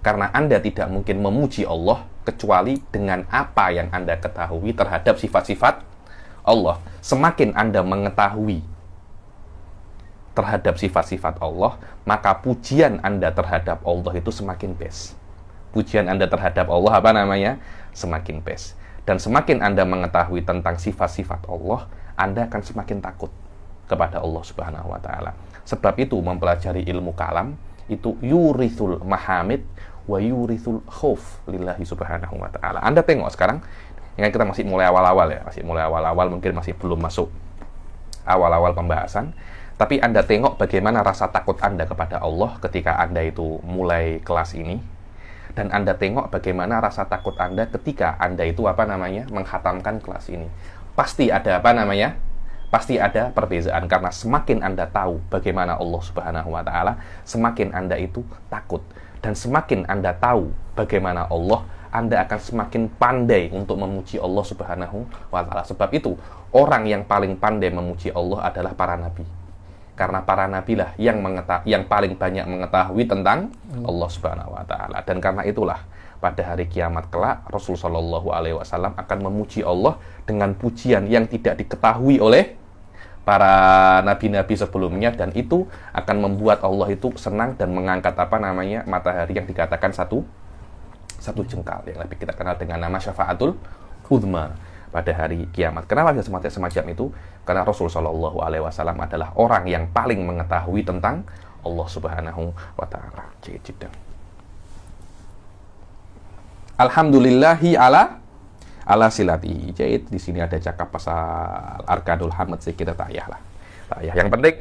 Karena Anda tidak mungkin memuji Allah kecuali dengan apa yang Anda ketahui terhadap sifat-sifat Allah. Semakin Anda mengetahui terhadap sifat-sifat Allah, maka pujian Anda terhadap Allah itu semakin best. Pujian Anda terhadap Allah apa namanya? Semakin best. Dan semakin Anda mengetahui tentang sifat-sifat Allah, Anda akan semakin takut kepada Allah Subhanahu wa taala. Sebab itu mempelajari ilmu kalam itu yurithul mahamid wa yurithul khauf lillahi Subhanahu wa taala. Anda tengok sekarang, ini kita masih mulai awal-awal ya, mungkin masih belum masuk awal-awal pembahasan. Tapi Anda tengok bagaimana rasa takut Anda kepada Allah ketika Anda itu mulai kelas ini. Dan Anda tengok bagaimana rasa takut Anda ketika Anda itu menghatamkan kelas ini. Pasti ada Pasti ada perbedaan, karena semakin Anda tahu bagaimana Allah Subhanahu wa taala, semakin Anda itu takut. Dan semakin Anda tahu bagaimana Allah, Anda akan semakin pandai untuk memuji Allah Subhanahu wa taala. Sebab itu, orang yang paling pandai memuji Allah adalah para nabi. Karena para nabi lah yang paling banyak mengetahui tentang Allah Subhanahu wa taala. Dan karena itulah pada hari kiamat kelak Rasul sallallahu alaihi wasallam akan memuji Allah dengan pujian yang tidak diketahui oleh para nabi-nabi sebelumnya, dan itu akan membuat Allah itu senang dan mengangkat matahari yang dikatakan satu jengkal, yang lebih kita kenal dengan nama syafaatul uzma pada hari kiamat. Kenapa bisa semacam itu? Karena Rasul sallallahu alaihi wasallam adalah orang yang paling mengetahui tentang Allah Subhanahu wa taala. Alhamdulillahi ala silatihi. Jadi di sini ada cakap pasal arkanul hamd, kita tak payah. Yang penting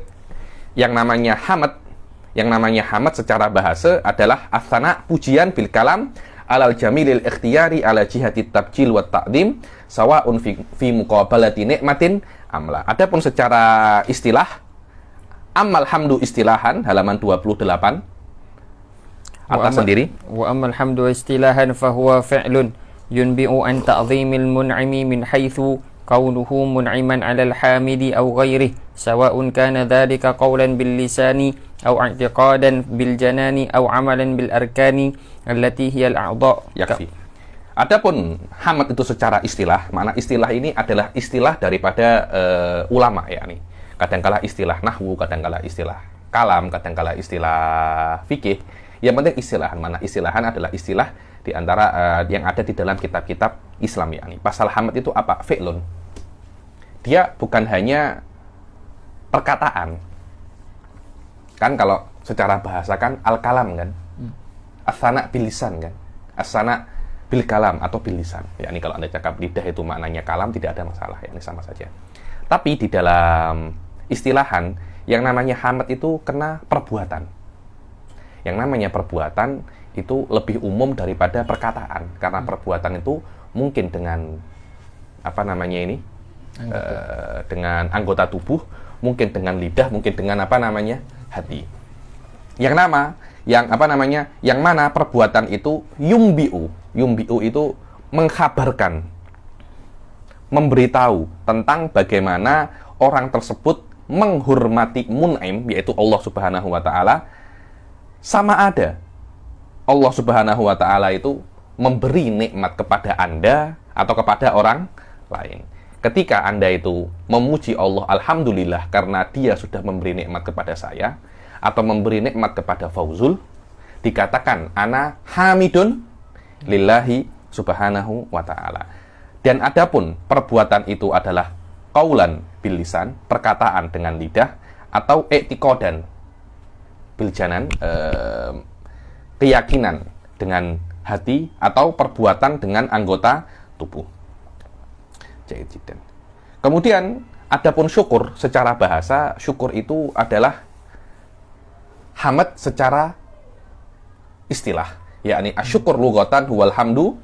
yang namanya hamd secara bahasa adalah ats-tsana, pujian bil kalam alal jamilil ikhtiyari ala jihati tabjil wa ta'zim sawaun fi muqabalati nikmatin amla. Adapun secara istilah Ammal hamdu istilahan halaman 28 atas sendiri. Wa ammal hamdu istilahan fahuwa fi'lun yunbi'u an ta'zimil mun'imi min haitsu kaunuhu mun'iman 'alal hamidi aw ghairihi sawa'un kana dhalika qawlan bil lisani aw i'tiqadan bil janani aw 'amalan bil arkani allati hiya al a'dha. Yakfi. Adapun hamd itu secara istilah, makna istilah ini adalah istilah daripada ulama ya nih. Kadangkala istilah nahwu, kadangkala istilah kalam, kadangkala istilah fikih. Yang penting istilahan. Mana istilahan adalah istilah di antara yang ada di dalam kitab-kitab Islam ya nih. Pasal hamd itu apa? Fi'lun. Dia bukan hanya perkataan. Kan kalau secara bahasa kan al-kalam kan. As-sana bil lisan kan. As-sana bil kalam atau bil lisan. Ya ini kalau Anda cakap lidah itu maknanya kalam tidak ada masalah ya, ini sama saja. Tapi di dalam istilahan yang namanya hamd itu kena perbuatan. Yang namanya perbuatan itu lebih umum daripada perkataan karena perbuatan itu mungkin dengan apa namanya ini dengan anggota tubuh, mungkin dengan lidah, mungkin dengan apa namanya hati. Yang mana perbuatan itu yumbi'u itu mengkhabarkan, memberitahu tentang bagaimana orang tersebut menghormati mun'im, yaitu Allah Subhanahu wa Ta'ala. Sama ada Allah Subhanahu wa Ta'ala itu memberi nikmat kepada Anda atau kepada orang lain. Ketika Anda itu memuji Allah, alhamdulillah karena Dia sudah memberi nikmat kepada saya, atau memberi nikmat kepada Fauzul, dikatakan ana hamidun lillahi subhanahu wa ta'ala. Dan adapun perbuatan itu adalah qaulan bil lisan, perkataan dengan lidah, atau i'tiqadan bil janan, keyakinan dengan hati, atau perbuatan dengan anggota tubuh. Kemudian adapun syukur secara bahasa, syukur itu adalah hamd secara istilah, yakni asyukur lughatan huwal hamdu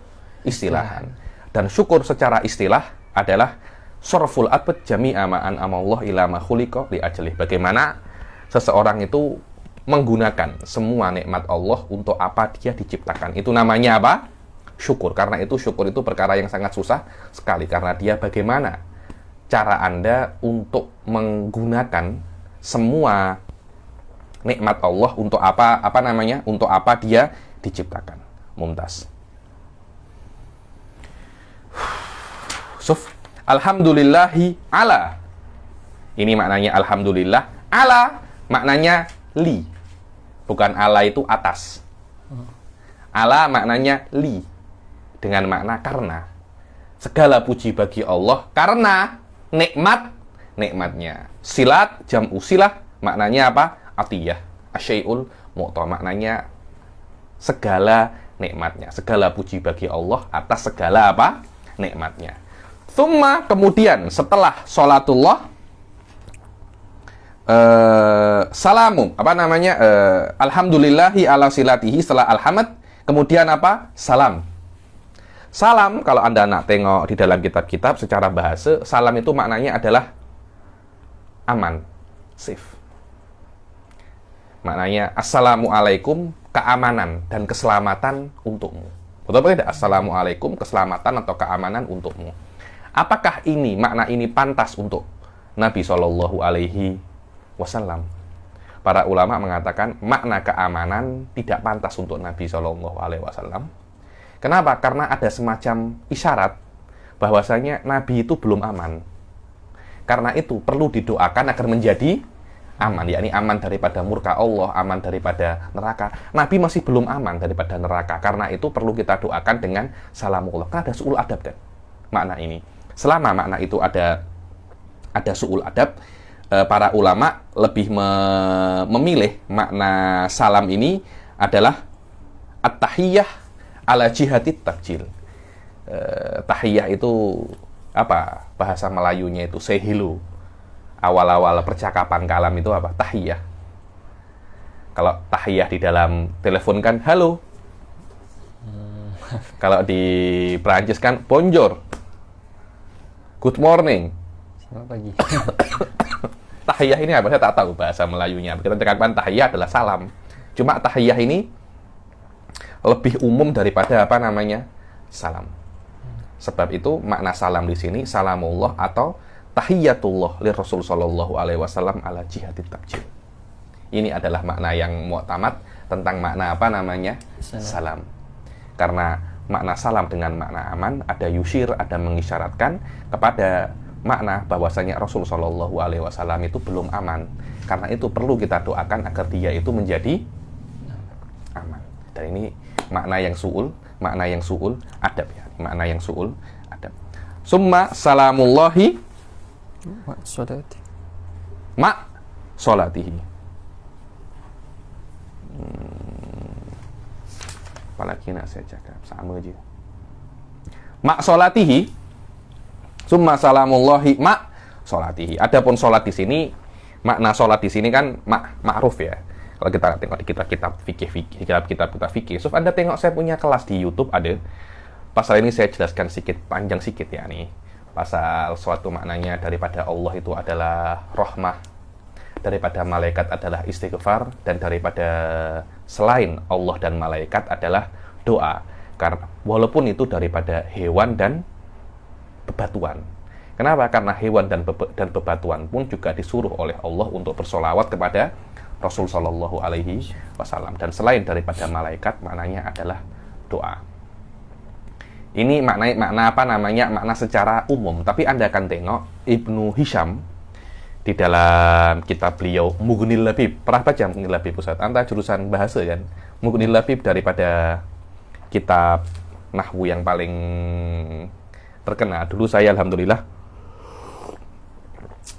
istilahan. Dan syukur secara istilah adalah sorful abad jami'a ma'an amallah ila ma khuliqa li ajlih. Bagaimana seseorang itu menggunakan semua nikmat Allah untuk apa dia diciptakan. Itu namanya apa? Syukur. Karena itu syukur itu perkara yang sangat susah sekali, karena dia bagaimana cara Anda untuk menggunakan semua nikmat Allah untuk untuk apa dia diciptakan. Mumtaz. Alhamdulillahi ala. Ini maknanya alhamdulillah. Ala maknanya li. Bukan ala itu atas. Ala maknanya li. Dengan makna karena. Segala puji bagi Allah karena nikmatnya. Silat, jam'u silah, maknanya apa? Atiyah. Asyai'ul mu'ta, maknanya segala nikmatnya. Segala puji bagi Allah atas segala apa? Nikmatnya. Thumma, kemudian setelah sholatullah, salamu, alhamdulillahi ala silatihi, setelah alhamd, kemudian apa? Salam. Salam, kalau Anda nak tengok di dalam kitab-kitab secara bahasa, salam itu maknanya adalah aman, safe. Maknanya assalamualaikum, keamanan dan keselamatan untukmu. Betul apa tidak? Assalamualaikum, keselamatan atau keamanan untukmu. Apakah ini, makna ini pantas untuk Nabi Shallallahu Alaihi Wasallam? Para ulama mengatakan makna keamanan tidak pantas untuk Nabi Shallallahu Alaihi Wasallam. Kenapa? Karena ada semacam isyarat bahwasanya Nabi itu belum aman. Karena itu perlu didoakan agar menjadi aman, yakni aman daripada murka Allah, aman daripada neraka. Nabi masih belum aman daripada neraka. Karena itu perlu kita doakan dengan salamullah. Karena ada su'ul adab kan makna ini. Selama makna itu ada su'ul adab, para ulama lebih memilih makna salam ini adalah at-tahiyyah ala jihatit takjil. Tahiyyah itu apa? Bahasa Melayunya itu say hello. Awal-awal percakapan kalam itu apa? Tahiyyah. Kalau tahiyyah di dalam telepon kan halo. Kalau di Prancis kan bonjour. Good morning. Selamat pagi. tahiyah ini apa? Saya tak tahu bahasa Melayunya. Kita terangkan tahiyah adalah salam. Cuma tahiyah ini lebih umum daripada apa namanya? Salam. Sebab itu makna salam di sini salamullah atau tahiyatullah li Rasul sallallahu alaihi wasallam ala jihadit tabjil. Ini adalah makna yang mu'tamad tentang makna apa namanya? Salam. Karena makna salam dengan makna aman ada yusyir, ada mengisyaratkan kepada makna bahwasanya Rasul sallallahu alaihi wasallam itu belum aman. Karena itu perlu kita doakan agar dia itu menjadi aman. Dan ini makna yang su'ul adab ya. Makna yang su'ul adab. Summa salamullahi ma sholatihi. Apalagi nak saya cakap sama aja. Ma sholatihi. Summa salamullahi ma sholatihi. Adapun sholat di sini, makna sholat di sini kan ma'ruf ya. Kalau kita tengok di kitab-kitab fikih, so Anda tengok saya punya kelas di YouTube ada. Pasal ini saya jelaskan panjang sedikit ya nih. Pasal suatu maknanya daripada Allah itu adalah rahmah, daripada malaikat adalah istighfar, dan daripada selain Allah dan malaikat adalah doa. Karena walaupun itu daripada hewan dan bebatuan. Kenapa? Karena hewan dan bebatuan pun juga disuruh oleh Allah untuk bersolawat kepada Rasul Shallallahu Alaihi Wasallam. Dan selain daripada malaikat, maknanya adalah doa. Ini makna apa namanya? Makna secara umum. Tapi Anda akan tengok Ibnu Hisham di dalam kitab beliau Mughnil Labib. Pernah baca Mughnil Labib, Ustaz? Anda jurusan bahasa kan? Mughnil Labib daripada kitab nahwu yang paling terkenal. Dulu saya alhamdulillah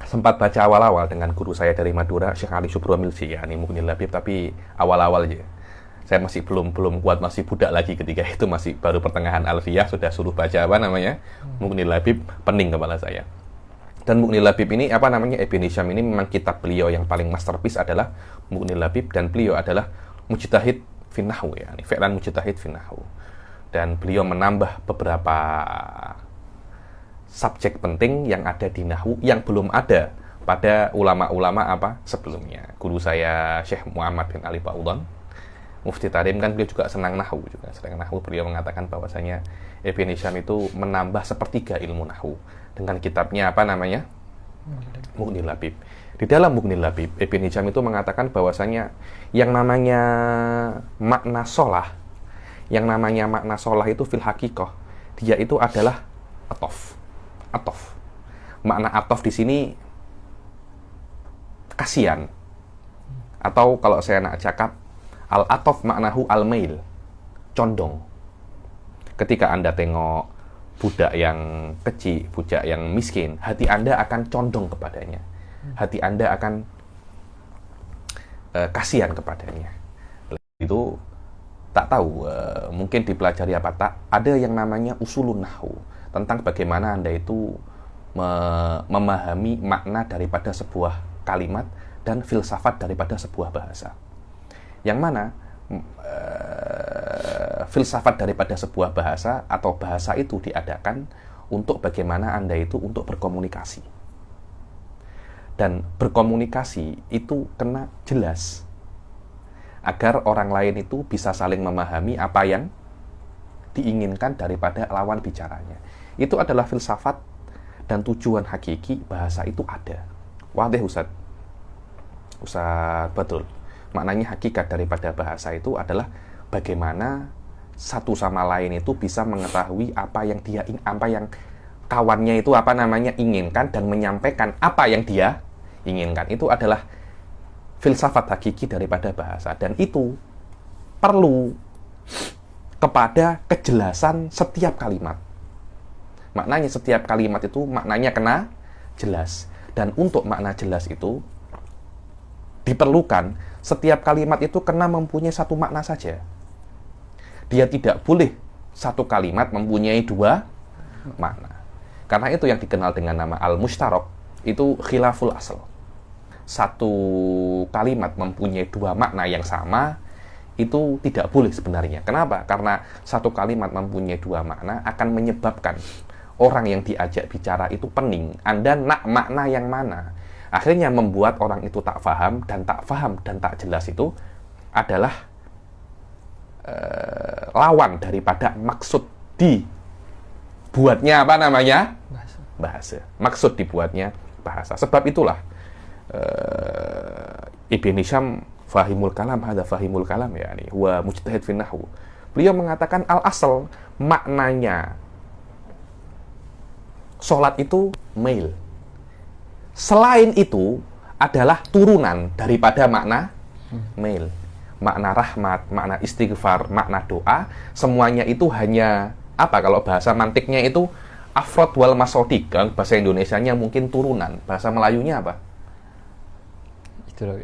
sempat baca awal-awal dengan guru saya dari Madura, Syekh Ali Subro Milsi ya, ini Mughnil Labib, tapi awal-awal aja. Saya masih belum kuat, masih budak lagi ketika itu, masih baru pertengahan alfiyah sudah suruh baca apa namanya Mughnil Labib, pening kepala saya. Dan Mughnil Labib ini apa namanya, Ibn Hisham ini memang kitab beliau yang paling masterpiece adalah Mughnil Labib, dan beliau adalah mujtahid fin nahwu ya, ini fi'lan mujtahid fin nahwu. Dan beliau menambah beberapa subjek penting yang ada di nahwu yang belum ada pada ulama-ulama apa sebelumnya. Guru saya Syekh Muhammad bin Ali Ba'udhan, Mufti Tarim, kan beliau juga senang nahwu juga. Senang nahwu, beliau mengatakan bahwasanya Ibn Hisham itu menambah sepertiga ilmu nahwu dengan kitabnya apa namanya? Mughnil Labib. Di dalam Mughnil Labib, Ibn Hisham itu mengatakan bahwasanya yang namanya makna sholah, itu fil hakikoh, dia itu adalah atof. Makna atof di sini kasihan. Atau kalau saya nak cakap, al-atof maknahu al-mail, condong. Ketika Anda tengok budak yang kecil, budak yang miskin, hati Anda akan condong kepadanya. Hati Anda akan kasihan kepadanya. Itu tak tahu, mungkin dipelajari apa tak, ada yang namanya usulun nahwu, tentang bagaimana Anda itu memahami makna daripada sebuah kalimat dan filsafat daripada sebuah bahasa. Yang mana filsafat daripada sebuah bahasa atau bahasa itu diadakan untuk bagaimana Anda itu untuk berkomunikasi. Dan berkomunikasi itu kena jelas, agar orang lain itu bisa saling memahami apa yang diinginkan daripada lawan bicaranya. Itu adalah filsafat dan tujuan hakiki bahasa itu ada. Wadih Ustaz betul. Maknanya hakikat daripada bahasa itu adalah bagaimana satu sama lain itu bisa mengetahui apa yang kawannya itu apa namanya inginkan dan menyampaikan apa yang dia inginkan. Itu adalah filsafat hakiki daripada bahasa, dan itu perlu kepada kejelasan setiap kalimat. Maknanya setiap kalimat itu maknanya kena jelas, dan untuk makna jelas itu diperlukan setiap kalimat itu kena mempunyai satu makna saja. Dia tidak boleh satu kalimat mempunyai dua makna. Karena itu yang dikenal dengan nama al-mushtarok, itu khilaful asal. Satu kalimat mempunyai dua makna yang sama, itu tidak boleh sebenarnya. Kenapa? Karena satu kalimat mempunyai dua makna akan menyebabkan orang yang diajak bicara itu pening. Anda nak makna yang mana? Akhirnya membuat orang itu tak paham dan tak jelas itu adalah lawan daripada maksud dibuatnya apa namanya? Bahasa. Maksud dibuatnya bahasa. Sebab itulah Ibn Hisham fahimul kalam, hadza fahimul kalam, yakni huwa mujtahid fi nahwu. Beliau mengatakan al-asal, maknanya sholat itu mail. Selain itu adalah turunan daripada makna mail. Makna rahmat, makna istighfar, makna doa, semuanya itu hanya apa kalau bahasa mantiknya itu afrod wal masodik. Bahasa Indonesianya mungkin turunan, bahasa Melayunya apa? Itu loh.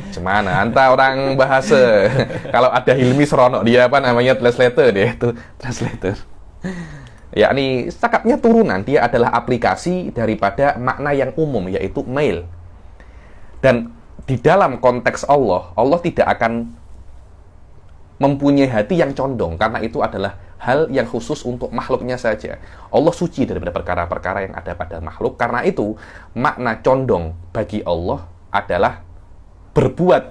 Cemana anta orang bahasa. Kalau ada Hilmi Seronok dia apa namanya translator, dia itu translator. Yakni cakapnya turunan, dia adalah aplikasi daripada makna yang umum, yaitu mail. Dan di dalam konteks Allah tidak akan mempunyai hati yang condong, karena itu adalah hal yang khusus untuk makhluknya saja. Allah suci daripada perkara-perkara yang ada pada makhluk. Karena itu makna condong bagi Allah adalah berbuat,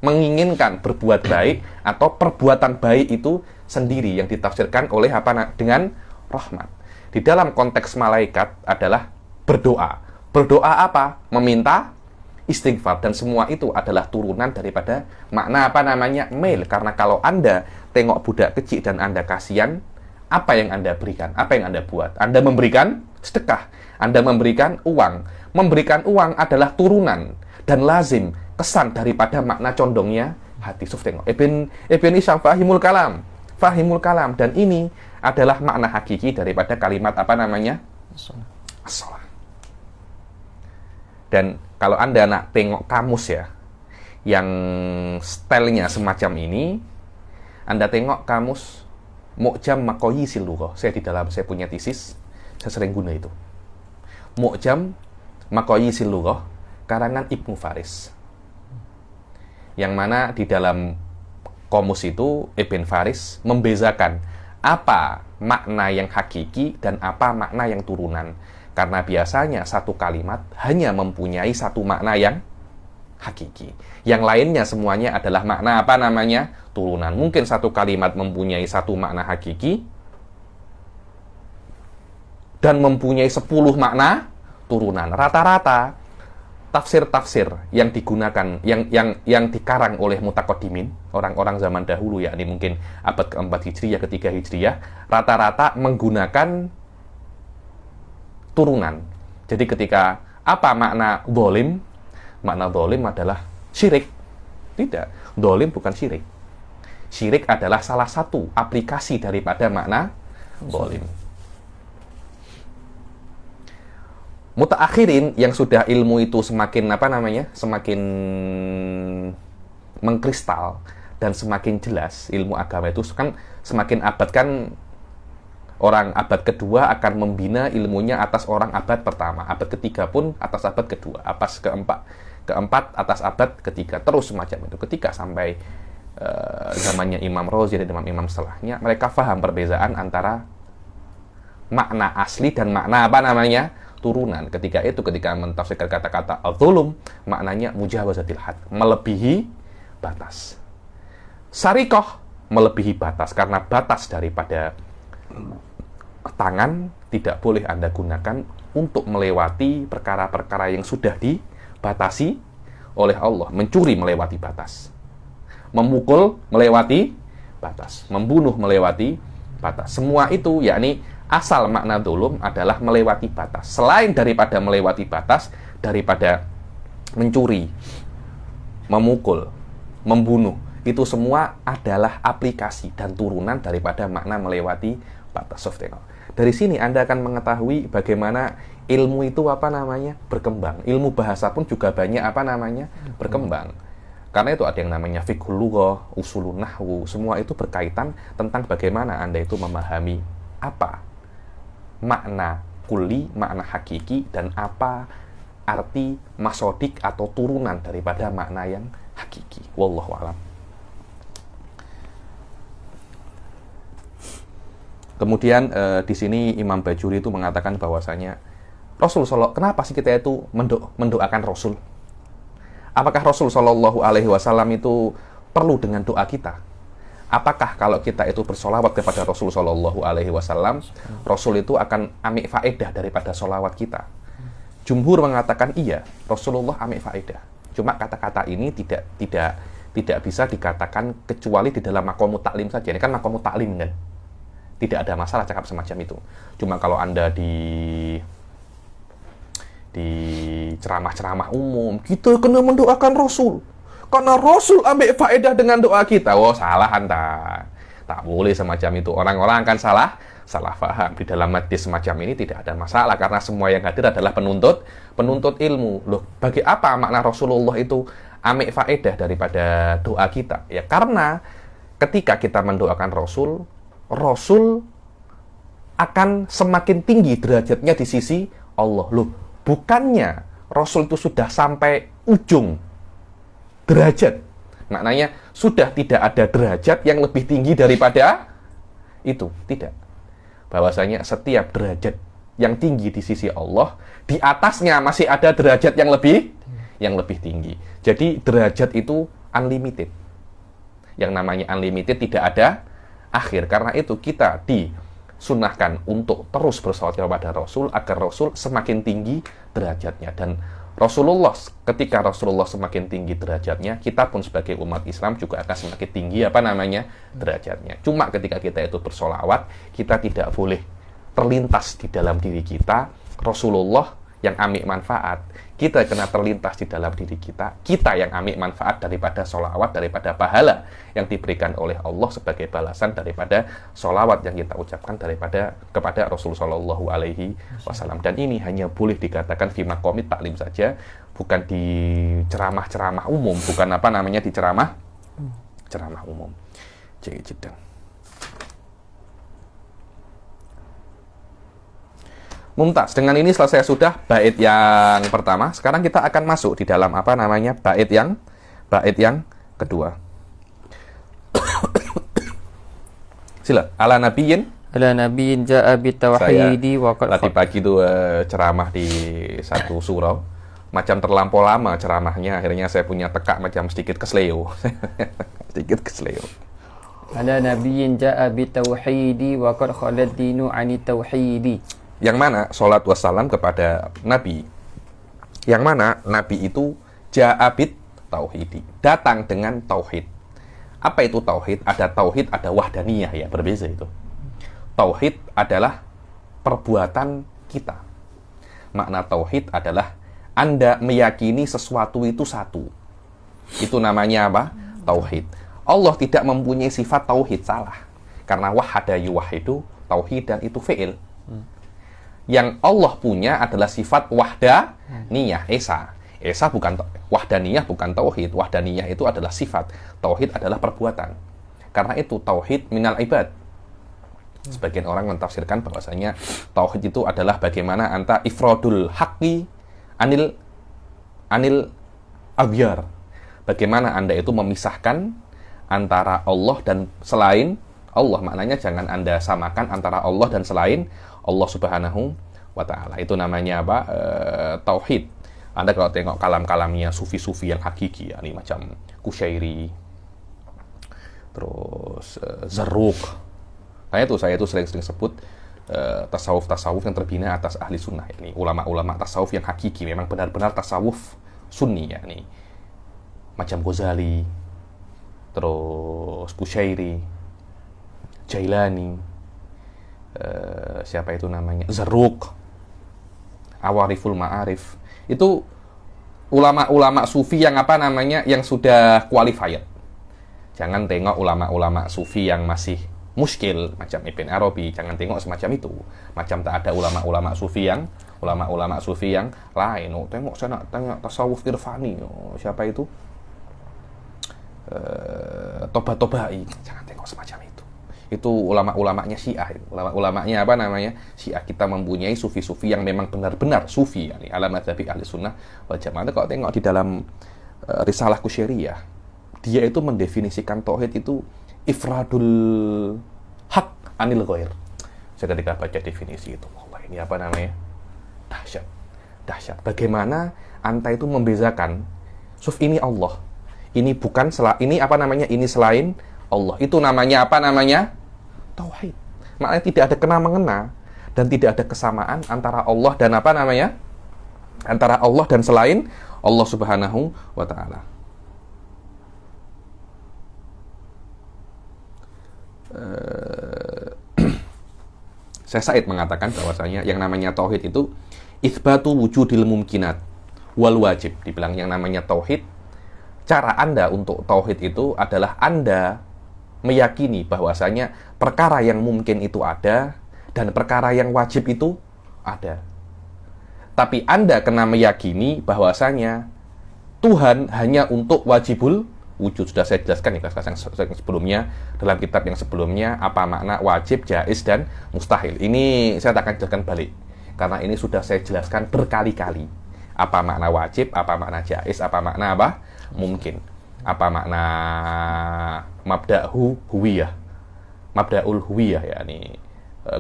menginginkan berbuat baik, atau perbuatan baik itu sendiri yang ditafsirkan oleh apa dengan rahmat. Di dalam konteks malaikat adalah berdoa. Berdoa apa? Meminta istighfar, dan semua itu adalah turunan daripada makna apa namanya mail. Karena kalau Anda tengok budak kecil dan Anda kasihan, apa yang Anda berikan? Apa yang Anda buat? Anda memberikan sedekah, Anda memberikan uang. Memberikan uang adalah turunan dan lazim kesan daripada makna condongnya hati. Suf tengok Ibn Hisham fahimul kalam, dan ini adalah makna hakiki daripada kalimat apa namanya as-shalah. Dan kalau Anda nak tengok kamus ya, yang stylenya semacam ini, Anda tengok kamus Mu'jam Maqayisil Lughah. Saya punya tesis, saya sering guna itu. Mu'jam Maqayisil Lughah, karangan Ibnu Faris. Yang mana di dalam komus itu Ibn Faris membezakan apa makna yang hakiki dan apa makna yang turunan. Karena biasanya satu kalimat hanya mempunyai satu makna yang hakiki. Yang lainnya semuanya adalah makna apa namanya? Turunan. Mungkin satu kalimat mempunyai satu makna hakiki dan mempunyai 10 makna turunan. Rata-rata tafsir-tafsir yang digunakan, yang dikarang oleh mutaqaddimin, orang-orang zaman dahulu, yakni mungkin abad ke-4 Hijriyah, ke-3 Hijriyah, rata-rata menggunakan turunan. Jadi ketika apa makna dolim? Makna dolim adalah syirik. Tidak, dolim bukan syirik. Syirik adalah salah satu aplikasi daripada makna dolim. Mutaakhirin yang sudah ilmu itu semakin apa namanya? Semakin mengkristal dan semakin jelas ilmu agama itu kan semakin abad kan. Orang abad kedua akan membina ilmunya atas orang abad pertama, abad ketiga pun atas abad kedua, abad keempat atas abad ketiga, terus semacam itu. Ketika sampai zamannya Imam Razi dan imam-imam setelahnya, mereka paham perbedaan antara makna asli dan makna apa namanya turunan. Ketika mentafsirkan kata-kata al-zulum, maknanya mujawazatil had, melebihi batas. Sarikoh, melebihi batas, karena batas daripada tangan tidak boleh Anda gunakan untuk melewati perkara-perkara yang sudah dibatasi oleh Allah. Mencuri melewati batas, memukul melewati batas, membunuh melewati batas. Semua itu yakni asal makna dzulum adalah melewati batas. Selain daripada melewati batas, daripada mencuri, memukul, membunuh, itu semua adalah aplikasi dan turunan daripada makna melewati batas. Dari sini Anda akan mengetahui bagaimana ilmu itu apa namanya berkembang. Ilmu bahasa pun juga banyak apa namanya berkembang. Karena itu ada yang namanya fiqhul lughah, usulun nahwu, semua itu berkaitan tentang bagaimana Anda itu memahami apa makna kulli, makna hakiki, dan apa arti masodik atau turunan daripada makna yang hakiki. Wallahu a'lam. Kemudian di sini Imam Bajuri itu mengatakan bahwasanya kenapa sih kita itu mendoakan Rasul? Apakah Rasul Shallallahu Alaihi Wasallam itu perlu dengan doa kita? Apakah kalau kita itu bersolawat kepada Rasul Shallallahu Alaihi Wasallam, Rasul itu akan ambil faedah daripada solawat kita? Jumhur mengatakan iya, Rasulullah ambil faedah. Cuma kata-kata ini tidak bisa dikatakan kecuali di dalam makomu taklim saja. Ini kan makomu taklim kan, tidak ada masalah cakap semacam itu. Cuma kalau Anda di ceramah-ceramah umum, kita kena mendoakan Rasul karena Rasul ambil faedah dengan doa kita. Oh, salah Anda. Tak boleh semacam itu. Orang-orang akan salah paham. Di dalam hadis semacam ini tidak ada masalah karena semua yang hadir adalah penuntut ilmu. Loh, bagi apa makna Rasulullah itu ambil faedah daripada doa kita? Ya karena ketika kita mendoakan Rasul akan semakin tinggi derajatnya di sisi Allah. Loh, bukannya Rasul itu sudah sampai ujung derajat. Maknanya sudah tidak ada derajat yang lebih tinggi daripada itu. Tidak. Bahwasanya setiap derajat yang tinggi di sisi Allah, di atasnya masih ada derajat yang lebih tinggi. Jadi derajat itu unlimited. Yang namanya unlimited tidak ada akhir. Karena itu kita disunahkan untuk terus bersolawat kepada Rasul agar Rasul semakin tinggi derajatnya. Dan ketika Rasulullah semakin tinggi derajatnya, kita pun sebagai umat Islam juga akan semakin tinggi derajatnya. Cuma ketika kita itu bersolawat, kita tidak boleh terlintas di dalam diri kita Rasulullah yang ambil manfaat. Kita kena terlintas di dalam diri kita yang ambil manfaat daripada solawat, daripada pahala yang diberikan oleh Allah sebagai balasan daripada solawat yang kita ucapkan kepada Rasul Shallallahu Alaihi Wasallam. Dan ini hanya boleh dikatakan fi maqamit taklim saja, bukan di ceramah-ceramah umum, bukan di ceramah umum. Jadi Mumtaz, dengan ini selesai sudah bait yang pertama. Sekarang kita akan masuk di dalam bait yang kedua. Sila, ala nabiyyin ja'a bitauhidi wa qad tadi pagi itu ceramah di satu surau. Macam terlampau lama ceramahnya, akhirnya saya punya tekak macam sedikit kesleo. Ala nabiyyin ja'a bitauhidi wa qad khalad dinu 'ani tauhidi. Yang mana salat wassalam kepada Nabi, yang mana Nabi itu ja'abit tauhidi, datang dengan tauhid. Apa itu tauhid? Ada tauhid, ada wahdaniyah, ya, berbeza itu. Tauhid adalah perbuatan kita. Makna tauhid adalah Anda meyakini sesuatu itu satu. Itu namanya apa? Tauhid. Allah tidak mempunyai sifat tauhid, salah. Karena wahada yuwahidu, tauhid dan itu fi'il. Yang Allah punya adalah sifat wahdaniyah, esa. Esa bukan wahdaniyah, bukan tauhid. Wahdaniyah itu adalah sifat, tauhid adalah perbuatan. Karena itu tauhid minal ibad. Sebagian orang mentafsirkan bahwasanya tauhid itu adalah bagaimana anta ifradul haqqi anil aghyar. Bagaimana Anda itu memisahkan antara Allah dan selain Allah. Maknanya jangan Anda samakan antara Allah dan selain Allah Subhanahu wa Ta'ala. Itu namanya apa? Tauhid. Anda kalau tengok kalam-kalamnya sufi-sufi yang hakiki, ya, ini macam Kusyairi, terus Zarruq. Nah, saya itu sering-sering sebut tasawuf-tasawuf yang terbina atas ahli sunnah. Ini ulama-ulama tasawuf yang hakiki, memang benar-benar tasawuf sunni, ya, ini macam Ghazali, terus Kusyairi, Jailani, siapa itu namanya, Zarruq, Awariful Ma'arif. Itu ulama-ulama sufi yang yang sudah qualified. Jangan tengok ulama-ulama sufi yang masih muskil macam Ibn Arabi, jangan tengok semacam itu. Macam tak ada ulama-ulama sufi yang lain. Oh, tengok saya nak tengok tasawuf irfani. Oh, siapa itu? Toba-tobai. Jangan tengok semacam itu. Itu ulama-ulamanya Syiah. Ulama-ulamanya Syiah. Kita mempunyai sufi-sufi yang memang benar-benar sufi, yani ala madzhabi ahli sunnah wal jamaah. Kalau tengok di dalam Risalah Kusyairiyah, dia itu mendefinisikan tauhid itu ifradul haq anil ghair. Saya ketika baca definisi itu, Allah, ini Dahsyat. Dahsyat. Bagaimana anta itu membezakan, Suf, ini Allah. Ini bukan ini apa namanya? Ini selain Allah. Itu namanya apa namanya? Tauhid. Maknanya tidak ada kena-mengena dan tidak ada kesamaan antara Allah dan apa namanya? Antara Allah dan selain Allah Subhanahu wa taala. Syekh Said mengatakan bahwasanya yang namanya tauhid itu itsbatu wujudil mumkinat wal wajib. Dibilang yang namanya tauhid, cara Anda untuk tauhid itu adalah Anda meyakini bahwasanya perkara yang mungkin itu ada dan perkara yang wajib itu ada. Tapi Anda kena meyakini bahwasanya Tuhan hanya untuk wajibul wujud. Sudah saya jelaskan di kelas yang sebelumnya, dalam kitab yang sebelumnya, apa makna wajib, jaiz, dan mustahil. Ini saya akan jelaskan balik, karena ini sudah saya jelaskan berkali-kali. Apa makna wajib, apa makna jaiz, apa makna apa? Mungkin. Apa makna mabda'u huwiyah, mabda'ul huwiyah, yakni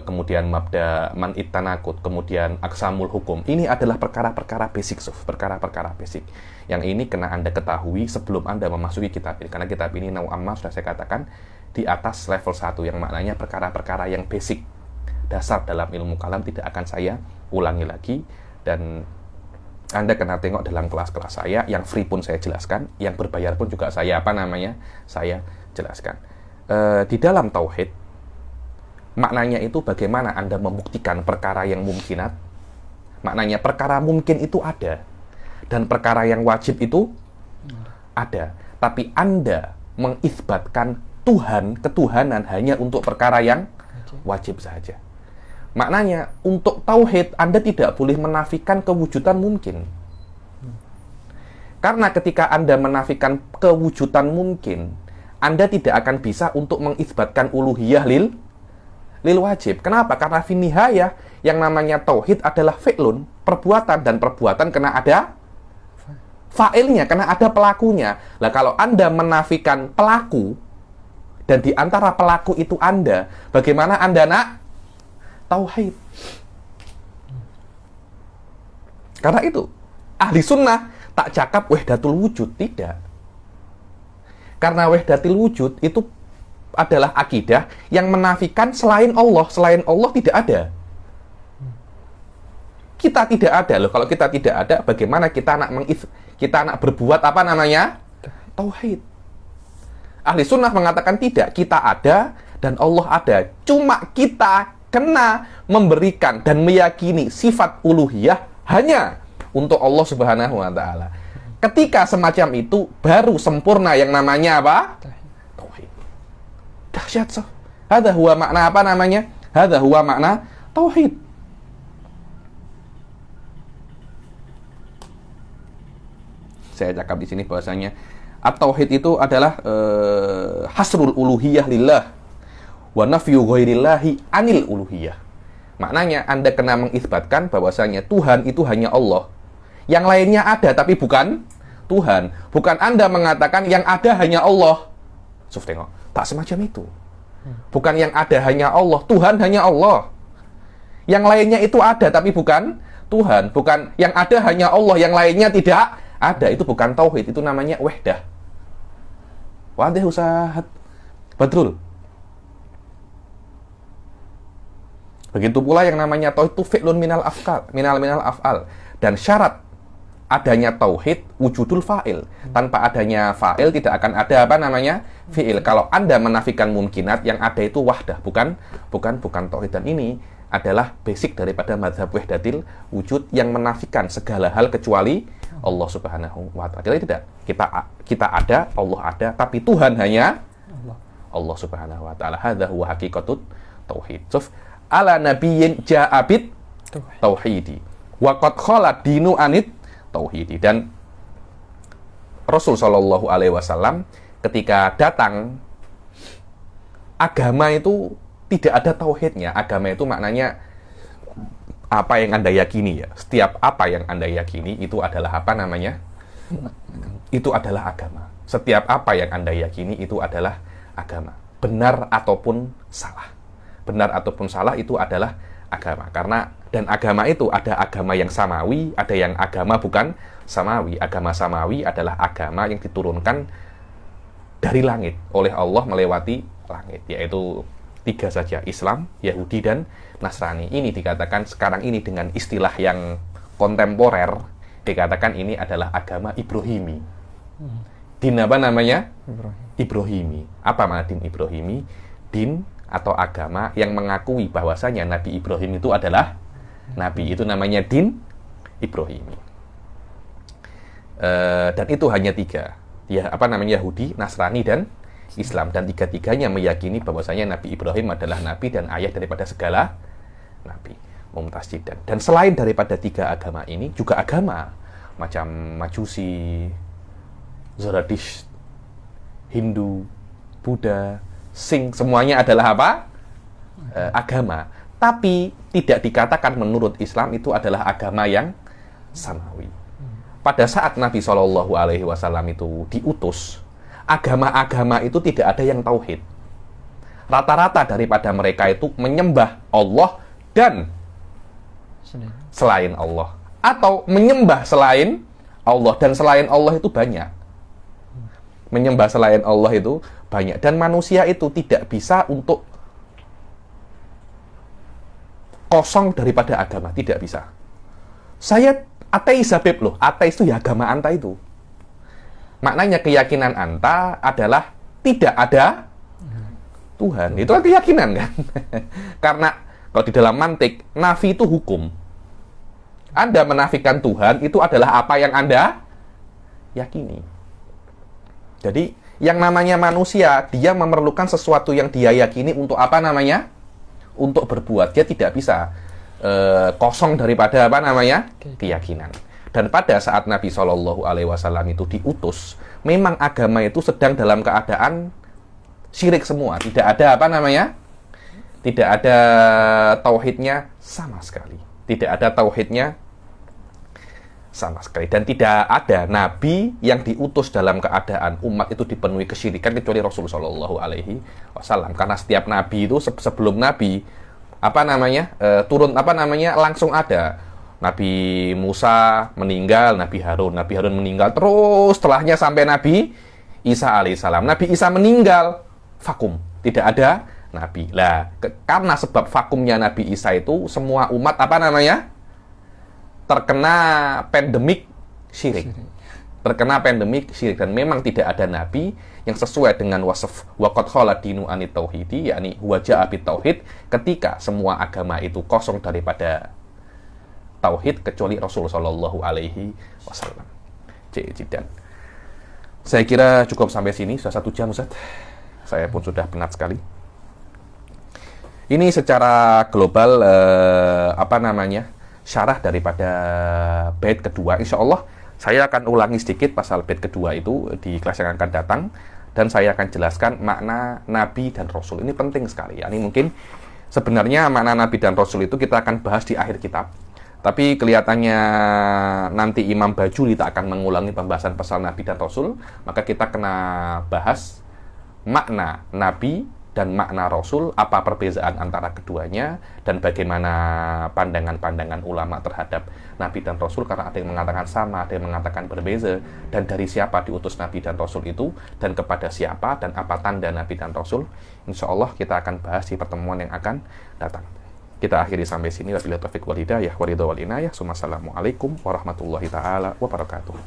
kemudian mabda man ittanakut, kemudian aksamul hukum. Ini adalah perkara-perkara basic, perkara-perkara basic yang ini kena Anda ketahui sebelum Anda memasuki kitab ini, karena kitab ini nau'amma sudah saya katakan di atas level 1, yang maknanya perkara-perkara yang basic, dasar dalam ilmu kalam, tidak akan saya ulangi lagi. Dan Anda kena tengok dalam kelas-kelas saya, yang free pun saya jelaskan, yang berbayar pun juga saya saya jelaskan. Di dalam tauhid, maknanya itu bagaimana Anda membuktikan perkara yang mungkinat. Maknanya perkara mungkin itu ada dan perkara yang wajib itu ada. Tapi Anda mengisbatkan Tuhan, ketuhanan hanya untuk perkara yang wajib saja. Maknanya untuk tauhid Anda tidak boleh menafikan kewujudan mungkin. Karena ketika Anda menafikan kewujudan mungkin, Anda tidak akan bisa untuk mengisbatkan uluhiyah lil wajib. Kenapa? Karena fi nihayah yang namanya tauhid adalah fi'lun, perbuatan, dan perbuatan kena ada fa'ilnya, kena ada pelakunya. Lah kalau Anda menafikan pelaku dan di antara pelaku itu Anda, bagaimana Anda nak tauhid? Karena itu ahli sunnah tak cakap wahdatul wujud, tidak. Karena wahdatul wujud itu adalah akidah yang menafikan selain Allah tidak ada. Kita tidak ada loh. Kalau kita tidak ada, bagaimana kita nak berbuat apa namanya? Tauhid. Ahli sunnah mengatakan tidak, kita ada dan Allah ada. Cuma kita kena memberikan dan meyakini sifat uluhiyah hanya untuk Allah Subhanahu wa taala. Ketika semacam itu baru sempurna yang namanya apa? Dahsyat, so. Hadza huwa makna apa namanya? Hadza huwa makna tauhid. Saya cakap di sini bahwasanya at-tauhid itu adalah hasrul uluhiyah lillah wa nafyu ghairillahi anil uluhiyah. Maknanya Anda kena mengisbatkan bahwasanya Tuhan itu hanya Allah. Yang lainnya ada tapi bukan Tuhan. Bukan Anda mengatakan yang ada hanya Allah. Suf, tengok. Tak semacam itu. Bukan yang ada hanya Allah, Tuhan hanya Allah. Yang lainnya itu ada tapi bukan Tuhan. Bukan yang ada hanya Allah, yang lainnya tidak ada. Itu bukan tauhid, itu namanya wahdah. Wadih usahat Badrul. Begitu pula yang namanya tauhid itu fi'lun minal af'al. Dan syarat adanya tauhid wujudul fa'il. Tanpa adanya fa'il tidak akan ada apa namanya fi'il. Kalau Anda menafikan mumkinat, yang ada itu wahdah, bukan tauhid. Dan ini adalah basic daripada mazhab wahdatil wujud yang menafikan segala hal kecuali Allah Subhanahu wa taala. Kita tidak. Kita ada, Allah ada, tapi Tuhan hanya Allah Subhanahu wa taala. Hadza huwa haqiqatut tauhid. Suf ala nabiyyin ja'abit tauhidi. Wa qad khala dinu anit tauhidi. Dan Rasul Shallallahu Alaihi Wasallam ketika datang, agama itu tidak ada tauhidnya. Agama itu maknanya apa yang Anda yakini ya. Setiap apa yang Anda yakini itu adalah apa namanya? Itu adalah agama. Setiap apa yang Anda yakini itu adalah agama. Benar ataupun salah. Benar ataupun salah itu adalah agama. Karena dan agama itu ada agama yang samawi, ada yang agama bukan samawi. Agama samawi adalah agama yang diturunkan dari langit oleh Allah melewati langit, yaitu 3 saja, Islam, Yahudi, dan Nasrani. Ini dikatakan sekarang ini dengan istilah yang kontemporer, dikatakan ini adalah agama Ibrahimi. Din apa namanya? Ibrahimi. Apa makna din Ibrahimi? Din atau agama yang mengakui bahwasanya Nabi Ibrahim itu adalah Nabi. Itu namanya din Ibrahimi. Dan itu hanya 3. Ya, apa namanya? Yahudi, Nasrani, dan Islam. Dan 3-tiganya meyakini bahwasanya Nabi Ibrahim adalah Nabi dan ayah daripada segala Nabi. Mumtaz jiddan. Dan selain daripada 3 agama ini, juga agama macam Majusi, Zoroaster, Hindu, Buddha, Sing, semuanya adalah apa? Agama. Tapi tidak dikatakan menurut Islam itu adalah agama yang samawi. Pada saat Nabi SAW itu diutus, agama-agama itu tidak ada yang tauhid. Rata-rata daripada mereka itu menyembah Allah dan selain Allah, atau menyembah selain Allah, dan selain Allah itu banyak. Menyembah selain Allah itu banyak, dan manusia itu tidak bisa untuk kosong daripada agama, tidak bisa. Saya ateis, Habib, loh. Ateis itu ya agama anta itu. Maknanya keyakinan anta adalah tidak ada Tuhan. Itu kan keyakinan, kan? Karena kalau di dalam mantik, nafi itu hukum. Anda menafikan Tuhan, itu adalah apa yang Anda yakini. Jadi, yang namanya manusia, dia memerlukan sesuatu yang dia yakini untuk apa namanya? Untuk berbuat. Dia tidak bisa kosong daripada apa namanya? Keyakinan. Dan pada saat Nabi SAW itu diutus, memang agama itu sedang dalam keadaan syirik semua. Tidak ada apa namanya? Tidak ada tauhidnya sama sekali. Tidak ada tauhidnya sama sekali. Dan tidak ada nabi yang diutus dalam keadaan umat itu dipenuhi kesyirikan kecuali Rasulullah SAW. Karena setiap nabi itu sebelum nabi apa namanya turun apa namanya langsung ada. Nabi Musa meninggal, Nabi Harun meninggal, terus setelahnya sampai Nabi Isa alaihissalam. Nabi Isa meninggal, vakum, tidak ada nabi. Lah, karena sebab vakumnya Nabi Isa itu semua umat apa namanya? Terkena pandemik syirik. Terkena pandemik syirik, dan memang tidak ada nabi yang sesuai dengan wasaf waqad khala dinu anit tauhidi, yakni huwa ja'a bit tauhid, ketika semua agama itu kosong daripada tauhid kecuali Rasul sallallahu alaihi wasallam. Jiddan. Saya kira cukup sampai sini, sudah 1 jam, Ustaz. Saya pun sudah penat sekali. Ini secara global apa namanya? Syarah daripada bait kedua. Insya Allah saya akan ulangi sedikit pasal bait kedua itu di kelas yang akan datang, dan saya akan jelaskan makna Nabi dan Rasul. Ini penting sekali. Ini mungkin sebenarnya makna Nabi dan Rasul itu kita akan bahas di akhir kitab. Tapi kelihatannya nanti Imam Bajuri tak akan mengulangi pembahasan pasal Nabi dan Rasul, maka kita kena bahas makna Nabi dan makna Rasul, apa perbedaan antara keduanya, dan bagaimana pandangan-pandangan ulama terhadap Nabi dan Rasul, karena ada yang mengatakan sama, ada yang mengatakan berbeza, dan dari siapa diutus Nabi dan Rasul itu, dan kepada siapa, dan apa tanda Nabi dan Rasul. Insya Allah kita akan bahas di pertemuan yang akan datang. Kita akhiri sampai sini. Wabillahi taufiq wal hidayah, waridho wal inayah. Assalamualaikum warahmatullahi ta'ala wabarakatuh.